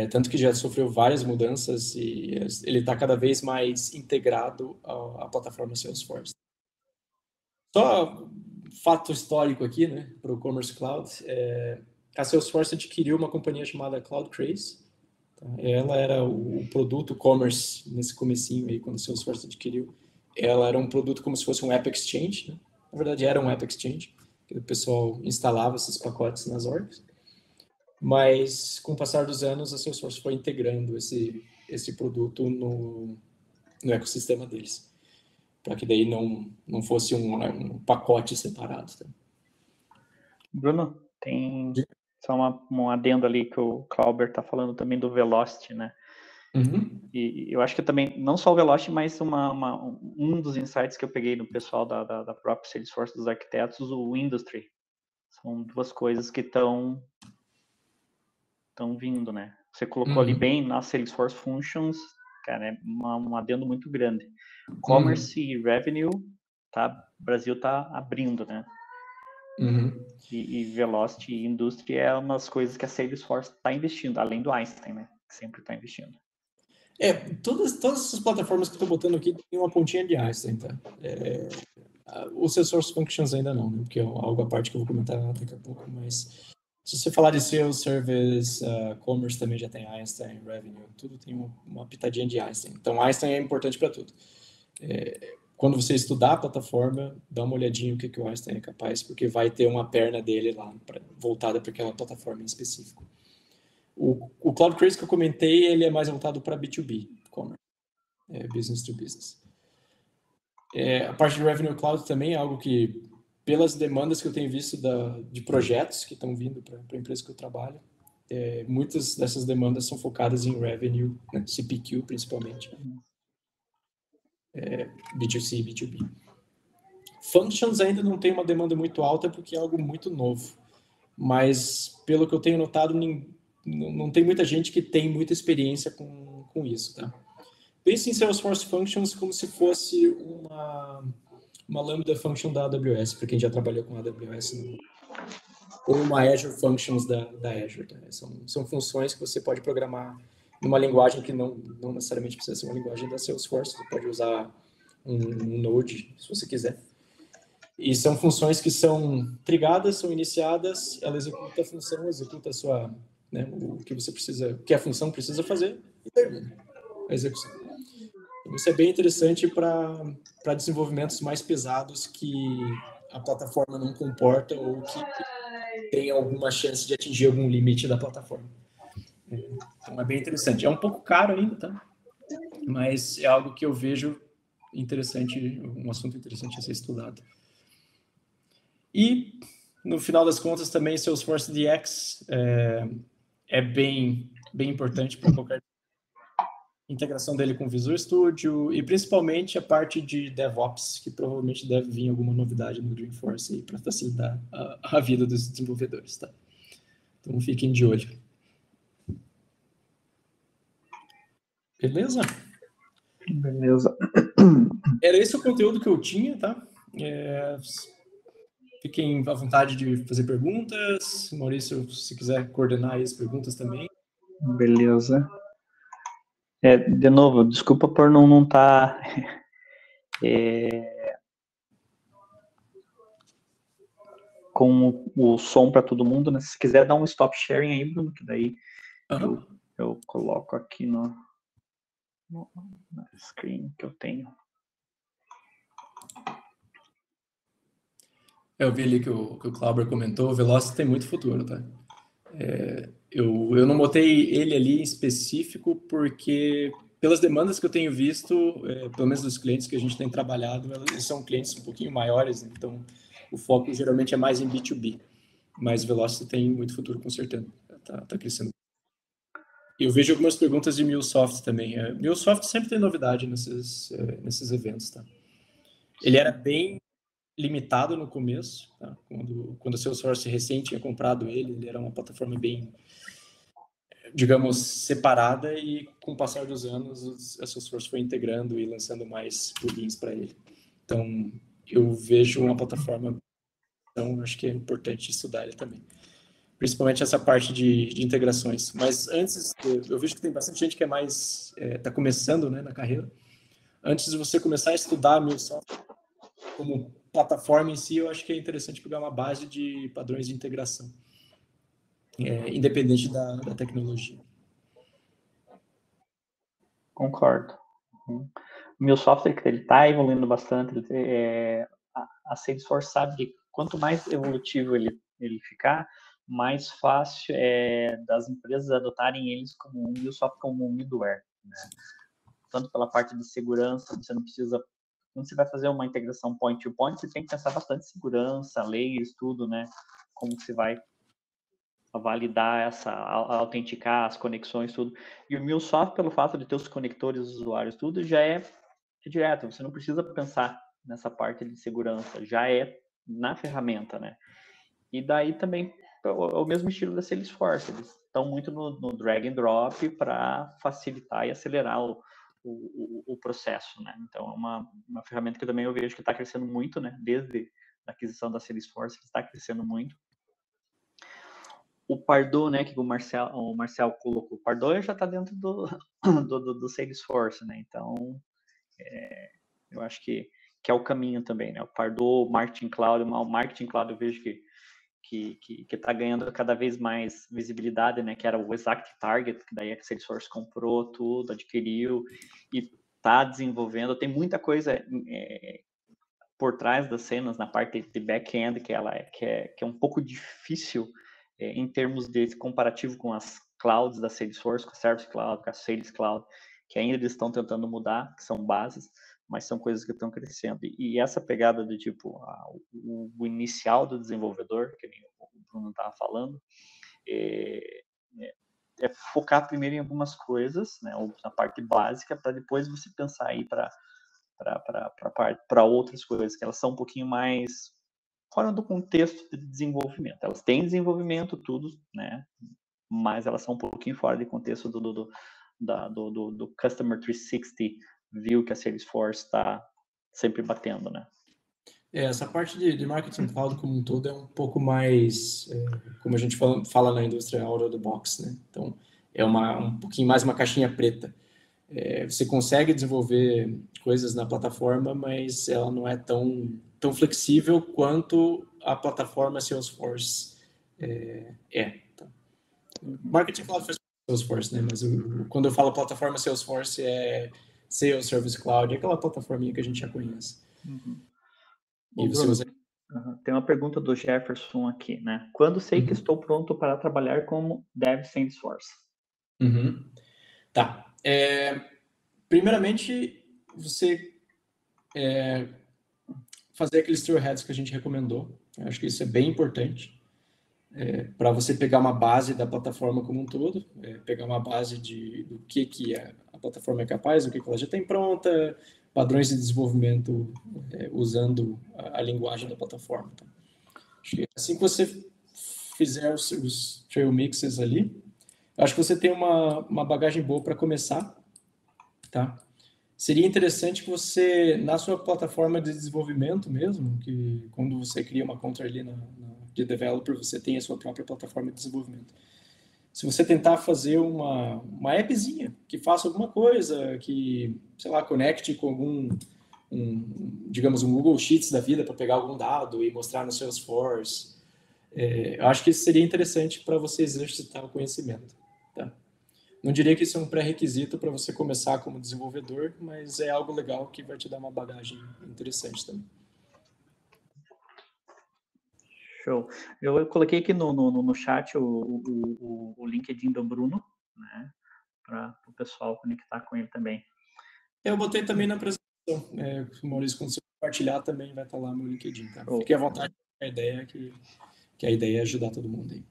Tanto que já sofreu várias mudanças e ele está cada vez mais integrado à plataforma Salesforce. Só fato histórico aqui, né, para o Commerce Cloud, a Salesforce adquiriu uma companhia chamada CloudCraze, Tá? Ela era o produto commerce nesse comecinho aí, quando o Salesforce adquiriu. Ela era um produto como se fosse um App Exchange, né? Na verdade era um App Exchange, que o pessoal instalava esses pacotes nas orgs. Mas com o passar dos anos, a Salesforce foi integrando esse produto no ecossistema deles, para que daí não fosse um pacote separado. Tá? Bruno, tem só um adendo ali que o Clauber está falando também do Velocity, né? Uhum. E eu acho que também, não só o Velocity, mas um dos insights que eu peguei do pessoal da própria Salesforce, dos arquitetos, o Industry. São duas coisas que estão vindo, né? Você colocou ali bem na Salesforce Functions, cara, é um adendo muito grande. Commerce e Revenue, tá? O Brasil tá abrindo, né? E Velocity e Industry é umas coisas que a Salesforce está investindo, além do Einstein, né? Que sempre está investindo. Todas essas plataformas que eu estou botando aqui tem uma pontinha de Einstein, tá? O Salesforce Functions ainda não, né? Porque é algo à parte que eu vou comentar daqui a pouco, mas se você falar de Sales, Service, Commerce também já tem Einstein, Revenue, tudo tem uma pitadinha de Einstein. Então, Einstein é importante para tudo. Quando você estudar a plataforma, dá uma olhadinha o que o Einstein é capaz, porque vai ter uma perna dele lá voltada para aquela plataforma em específico. O Cloud Craze que eu comentei, ele é mais voltado para B2B, commerce, business to business. A parte de Revenue Cloud também é algo que, pelas demandas que eu tenho visto de projetos que estão vindo para a empresa que eu trabalho, muitas dessas demandas são focadas em Revenue, né, CPQ principalmente, B2C e B2B. Functions ainda não tem uma demanda muito alta porque é algo muito novo, mas pelo que eu tenho notado, não tem muita gente que tem muita experiência com isso, tá? Pense em Salesforce Functions como se fosse uma Lambda Function da AWS, para quem já trabalhou com AWS, ou uma Azure Functions da Azure. Tá? São funções que você pode programar numa linguagem que não necessariamente precisa ser uma linguagem da Salesforce, você pode usar um Node, se você quiser. E são funções que são trigadas, são iniciadas, ela executa a função, executa o que você precisa, o que a função precisa fazer e termina a execução. Então, isso é bem interessante para desenvolvimentos mais pesados que a plataforma não comporta ou que tem alguma chance de atingir algum limite da plataforma. Então, é bem interessante. É um pouco caro ainda, tá? Mas é algo que eu vejo interessante, um assunto interessante a ser estudado. E, no final das contas, também Salesforce DX é bem importante para qualquer integração dele com Visual Studio e principalmente a parte de DevOps, que provavelmente deve vir alguma novidade no Dreamforce para facilitar a vida dos desenvolvedores, tá? Então fiquem de olho. Beleza? Beleza. Era esse o conteúdo que eu tinha, tá? Fiquem à vontade de fazer perguntas. Maurício, se quiser coordenar as perguntas também. Beleza. De novo, desculpa por não estar com o som para todo mundo, né? Se quiser dar um stop sharing aí, Bruno, que daí eu coloco aqui na screen que eu tenho. Eu vi ali que o Clauber comentou, o Velocity tem muito futuro, tá? Eu não botei ele ali em específico porque, pelas demandas que eu tenho visto, pelo menos dos clientes que a gente tem trabalhado, eles são clientes um pouquinho maiores, né? Então o foco geralmente é mais em B2B. Mas o Velocity tem muito futuro, com certeza. Tá crescendo. Eu vejo algumas perguntas de MuleSoft também. MuleSoft sempre tem novidade nesses eventos, tá? Ele era bem limitado no começo, tá? Quando a Salesforce recém tinha comprado ele era uma plataforma bem, digamos, separada e com o passar dos anos a Salesforce foi integrando e lançando mais plugins para ele. Então, eu vejo uma plataforma, então acho que é importante estudar ele também. Principalmente essa parte de integrações. Mas antes, eu vejo que tem bastante gente que está começando, né, na carreira. Antes de você começar a estudar a MuleSoft como plataforma em si, eu acho que é interessante pegar uma base de padrões de integração, independente da tecnologia. Concordo. O meu software ele está evoluindo bastante. A Salesforce sabe que quanto mais evolutivo ele ficar, mais fácil é das empresas adotarem eles como um MuleSoft como um middleware, né? Tanto pela parte de segurança, você não precisa. Quando você vai fazer uma integração point to point, você tem que pensar bastante em segurança, layers, tudo, né? Como você vai validar autenticar as conexões, tudo. E o MuleSoft, pelo fato de ter os conectores usuários, tudo, já é direto. Você não precisa pensar nessa parte de segurança, já é na ferramenta, né? E daí também o mesmo estilo da Salesforce, eles estão muito no drag and drop para facilitar e acelerar o processo, né? Então, é uma ferramenta que também eu vejo que está crescendo muito, né? Desde a aquisição da Salesforce, está crescendo muito. O Pardot, né, que o Marcel colocou, o Pardot já está dentro do Salesforce, né? Então, eu acho que é o caminho também, né? O Pardot, o Marketing Cloud, o Marketing Cloud eu vejo que está ganhando cada vez mais visibilidade, né? Que era o Exact Target, que daí a Salesforce comprou tudo, adquiriu e está desenvolvendo. Tem muita coisa por trás das cenas, na parte de back-end, que é um pouco difícil em termos de comparativo com as clouds da Salesforce, com a Service Cloud, com a Sales Cloud, que ainda eles estão tentando mudar, que são bases, mas são coisas que estão crescendo. E essa pegada do tipo, o inicial do desenvolvedor, que o Bruno estava falando, é focar primeiro em algumas coisas, né, ou na parte básica, para depois você pensar aí para outras coisas, que elas são um pouquinho mais fora do contexto de desenvolvimento. Elas têm desenvolvimento, tudo, né? Mas elas são um pouquinho fora de contexto do Customer 360 View que a Salesforce está sempre batendo, né? Essa parte de Marketing Cloud como um todo é um pouco mais, como a gente fala na indústria, out of the box, né? Então, é um pouquinho mais uma caixinha preta. Você consegue desenvolver coisas na plataforma, mas ela não é tão flexível quanto a plataforma Salesforce Tá? Marketing Cloud faz Salesforce, né? Mas quando eu falo plataforma Salesforce, é Sales Service Cloud, é aquela plataforminha que a gente já conhece. Uhum. E você usa... Tem uma pergunta do Jefferson aqui, né? Quando sei que estou pronto para trabalhar como Dev Salesforce? Tá. Primeiramente, você fazer aqueles trailheads que a gente recomendou. Eu acho que isso é bem importante. Para você pegar uma base da plataforma como um todo, pegar uma base do que a plataforma é capaz, o que ela já tem pronta, padrões de desenvolvimento usando a linguagem da plataforma. Tá? Acho que assim que você fizer os trail mixes ali, acho que você tem uma bagagem boa para começar. Tá? Seria interessante que você, na sua plataforma de desenvolvimento mesmo, que quando você cria uma conta ali de developer, você tem a sua própria plataforma de desenvolvimento. Se você tentar fazer uma appzinha que faça alguma coisa, que, sei lá, conecte com digamos, um Google Sheets da vida para pegar algum dado e mostrar no Salesforce, eu acho que isso seria interessante para você exercitar o conhecimento. Tá? Não diria que isso é um pré-requisito para você começar como desenvolvedor, mas é algo legal que vai te dar uma bagagem interessante também. Show. Eu coloquei aqui no chat o LinkedIn do Bruno, né? Para o pessoal conectar com ele também. Eu botei também na apresentação. Maurício, quando você compartilhar, também vai estar lá meu LinkedIn. Tá? Fique à vontade. A ideia é que a ideia é ajudar todo mundo aí.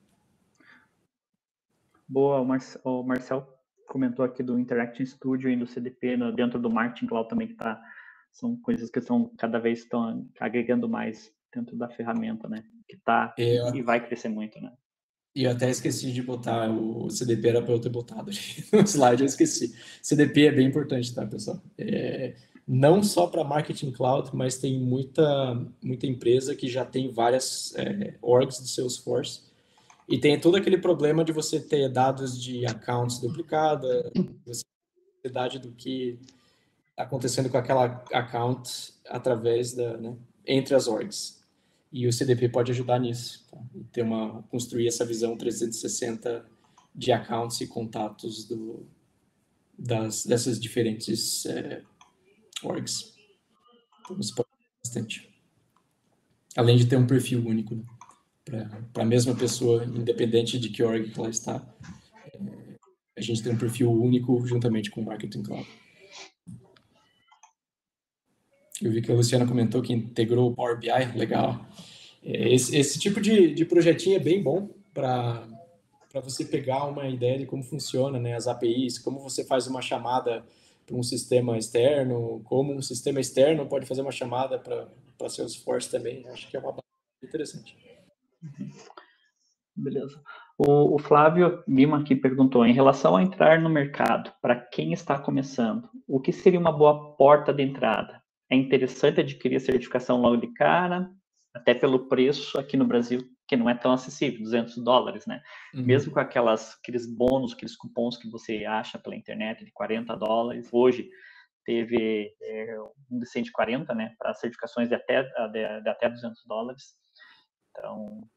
Boa, o Marcel comentou aqui do Interacting Studio e do CDP dentro do Marketing Cloud também, que são coisas que cada vez estão agregando mais dentro da ferramenta, né? Que e vai crescer muito, né? E eu até esqueci de botar o CDP, era para eu ter botado ali no slide, eu esqueci. CDP é bem importante, tá, pessoal? Não só para Marketing Cloud, mas tem muita empresa que já tem várias orgs de Salesforce e tem todo aquele problema de você ter dados de accounts duplicados, você ter idade do que está acontecendo com aquela account através entre as orgs. E o CDP pode ajudar nisso, tá? E construir essa visão 360 de accounts e contatos dessas diferentes orgs. Então, isso pode ser bastante. Além de ter um perfil único, né? Para a mesma pessoa, independente de que org ela está, a gente tem um perfil único juntamente com o Marketing Cloud. Eu vi que a Luciana comentou que integrou o Power BI, legal. Esse tipo de projetinho é bem bom para você pegar uma ideia de como funciona, né, as APIs, como você faz uma chamada para um sistema externo, como um sistema externo pode fazer uma chamada para Salesforce também. Acho que é uma base interessante. Beleza. O Flávio Lima aqui perguntou, em relação a entrar no mercado, para quem está começando, o que seria uma boa porta de entrada? É interessante adquirir a certificação logo de cara, até pelo preço aqui no Brasil, que não é tão acessível, $200, né? Mesmo com aqueles bônus, aqueles cupons que você acha pela internet de $40, hoje teve um de 140, né, para certificações de até $200. Então,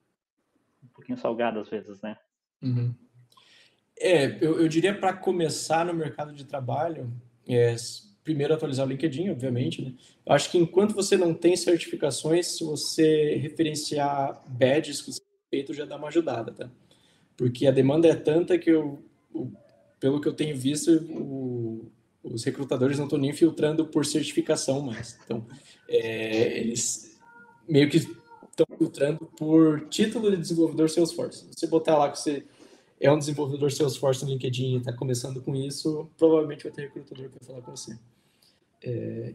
um pouquinho salgado às vezes, né? Uhum. Eu diria para começar no mercado de trabalho, primeiro atualizar o LinkedIn, obviamente, né? Eu acho que enquanto você não tem certificações, se você referenciar badges que você tem feito, já dá uma ajudada, tá? Porque a demanda é tanta que pelo que eu tenho visto, os recrutadores não estão nem filtrando por certificação mais. Então, eles meio que estão filtrando por título de desenvolvedor Salesforce. Se você botar lá que você é um desenvolvedor Salesforce no LinkedIn e está começando com isso, provavelmente vai ter recrutador que vai falar com você.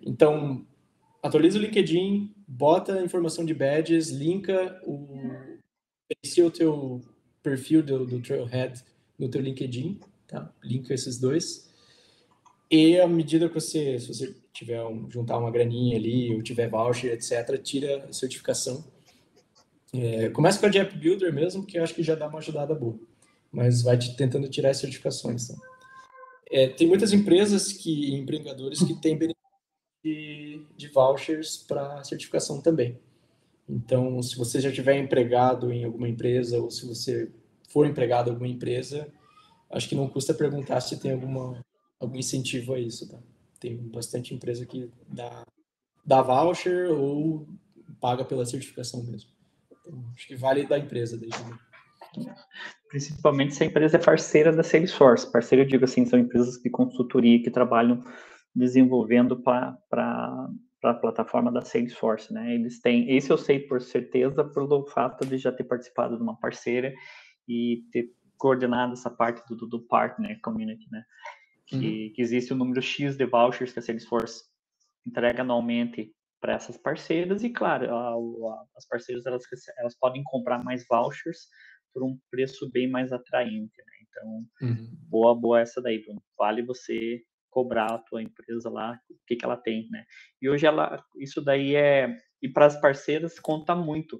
Então, atualiza o LinkedIn, bota a informação de badges, linka o teu perfil do Trailhead no teu LinkedIn, tá? Linka esses dois. E à medida que se você tiver juntar uma graninha ali, ou tiver voucher, etc., tira a certificação. Começa com a de App Builder mesmo, que eu acho que já dá uma ajudada boa. Mas vai tentando tirar as certificações. Tá? Tem muitas empresas empreendedores que têm benefício de vouchers para certificação também. Então, se você já tiver empregado em alguma empresa, ou se você for empregado em alguma empresa, acho que não custa perguntar se tem algum incentivo a isso. Tá? Tem bastante empresa que dá voucher ou paga pela certificação mesmo. Então, acho que vale da empresa daí também. Principalmente se a empresa é parceira da Salesforce. Parceira, eu digo assim, são empresas de consultoria que trabalham desenvolvendo para a plataforma da Salesforce, né? Eles têm, esse eu sei por certeza pelo fato de já ter participado de uma parceira e ter coordenado essa parte do partner community, né? Que existe um número X de vouchers que a Salesforce entrega anualmente para essas parceiras e, claro, as parceiras elas podem comprar mais vouchers por um preço bem mais atraente, né? Então, boa essa daí, Bruno. Vale você cobrar a tua empresa lá, o que ela tem, né? E hoje isso daí e para as parceiras conta muito.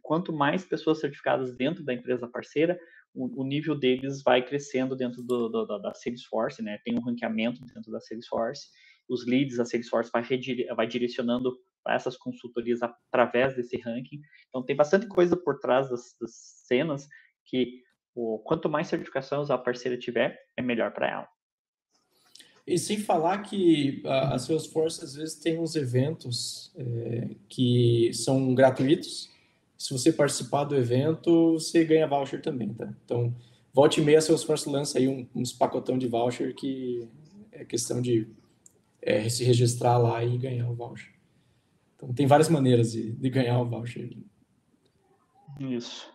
Quanto mais pessoas certificadas dentro da empresa parceira, o nível deles vai crescendo dentro da Salesforce, né? Tem um ranqueamento dentro da Salesforce. Os leads da Salesforce vai direcionando para essas consultorias através desse ranking. Então, tem bastante coisa por trás das cenas que quanto mais certificações a parceira tiver, é melhor para ela. E sem falar que a Salesforce às vezes tem uns eventos que são gratuitos. Se você participar do evento, você ganha voucher também, tá? Então, volta e meia a Salesforce lança aí uns pacotão de voucher que é questão de se registrar lá e ganhar o voucher. Então, tem várias maneiras de ganhar o voucher. Isso.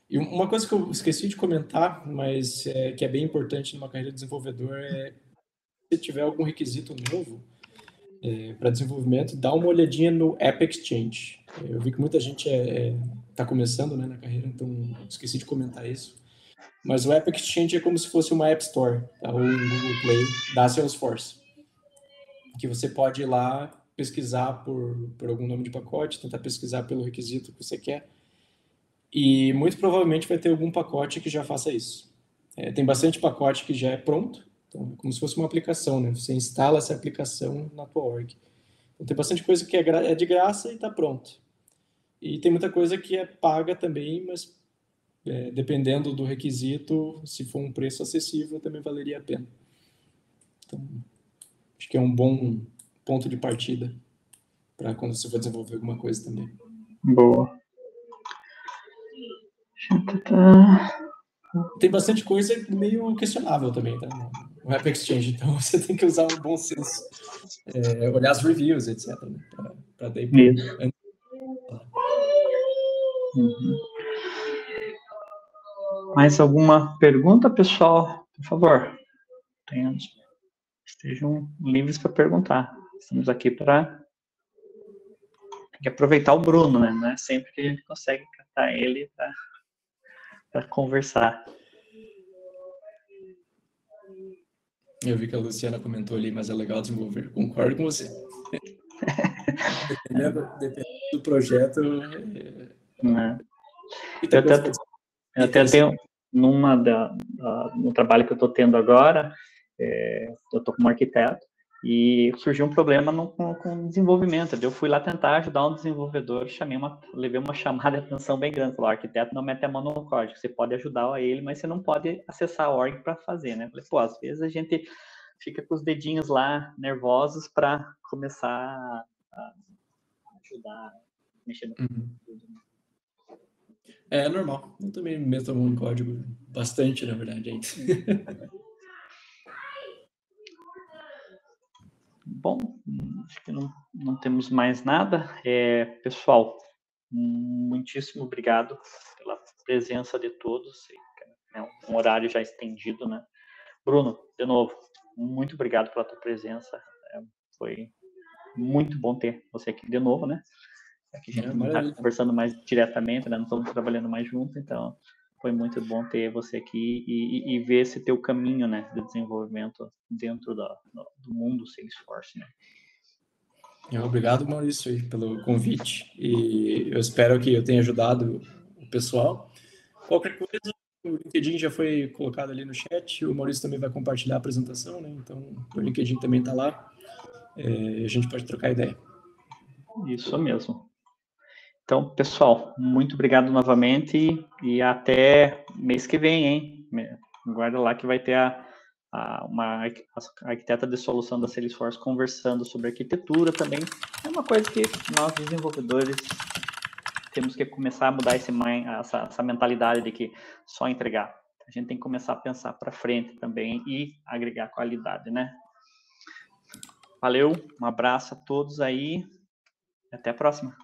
E uma coisa que eu esqueci de comentar, mas que é bem importante numa carreira de desenvolvedor é se tiver algum requisito novo para desenvolvimento, dá uma olhadinha no App Exchange. Eu vi que muita gente está começando, né, na carreira, então esqueci de comentar isso. Mas o App Exchange é como se fosse uma App Store, tá? Ou um Google Play da Salesforce, que você pode ir lá pesquisar por algum nome de pacote, tentar pesquisar pelo requisito que você quer, e muito provavelmente vai ter algum pacote que já faça isso. Tem bastante pacote que já é pronto, então é como se fosse uma aplicação, né? Você instala essa aplicação na tua org. Então tem bastante coisa que é de graça e está pronto. E tem muita coisa que é paga também, mas dependendo do requisito, se for um preço acessível, também valeria a pena. Então, acho que é um bom ponto de partida para quando você for desenvolver alguma coisa também. Boa. Tem bastante coisa meio questionável também, tá? No App Exchange, então você tem que usar um bom senso, olhar as reviews, etc. Né? Para daí Isso. Mais alguma pergunta, pessoal? Por favor, estejam livres para perguntar. Estamos aqui para aproveitar o Bruno, né? Não é sempre que a gente consegue captar ele para conversar. Eu vi que a Luciana comentou ali, mas é legal desenvolver. Concordo com você. Dependendo do projeto. Eu até tenho, no trabalho que eu estou tendo agora, eu estou como arquiteto, e surgiu um problema com desenvolvimento. Eu fui lá tentar ajudar um desenvolvedor, levei uma chamada de atenção bem grande. Falei, o arquiteto não mete a mão no código, você pode ajudar ele, mas você não pode acessar a org para fazer, né? Falei, pô, às vezes a gente fica com os dedinhos lá, nervosos, para começar a ajudar, mexer no código. É normal. Eu também meto a mão no código bastante, na verdade, ainda. Bom, acho que não temos mais nada. Pessoal, muitíssimo obrigado pela presença de todos. É um horário já estendido, né? Bruno, de novo, muito obrigado pela tua presença. Foi muito bom ter você aqui de novo, né? Aqui a gente não está conversando mais diretamente, né? Não estamos trabalhando mais juntos, então foi muito bom ter você aqui e ver esse teu caminho, né, de desenvolvimento dentro do mundo Salesforce, né? Obrigado, Maurício, pelo convite, e eu espero que eu tenha ajudado o pessoal. Qualquer coisa, o LinkedIn já foi colocado ali no chat, o Maurício também vai compartilhar a apresentação, né? Então o LinkedIn também está lá, a gente pode trocar ideia. Isso mesmo. Então, pessoal, muito obrigado novamente e até mês que vem, hein? Guarda lá que vai ter uma arquiteta de solução da Salesforce conversando sobre arquitetura também. É uma coisa que nós, desenvolvedores, temos que começar a mudar essa mentalidade de que só entregar. A gente tem que começar a pensar para frente também e agregar qualidade, né? Valeu, um abraço a todos aí, até a próxima.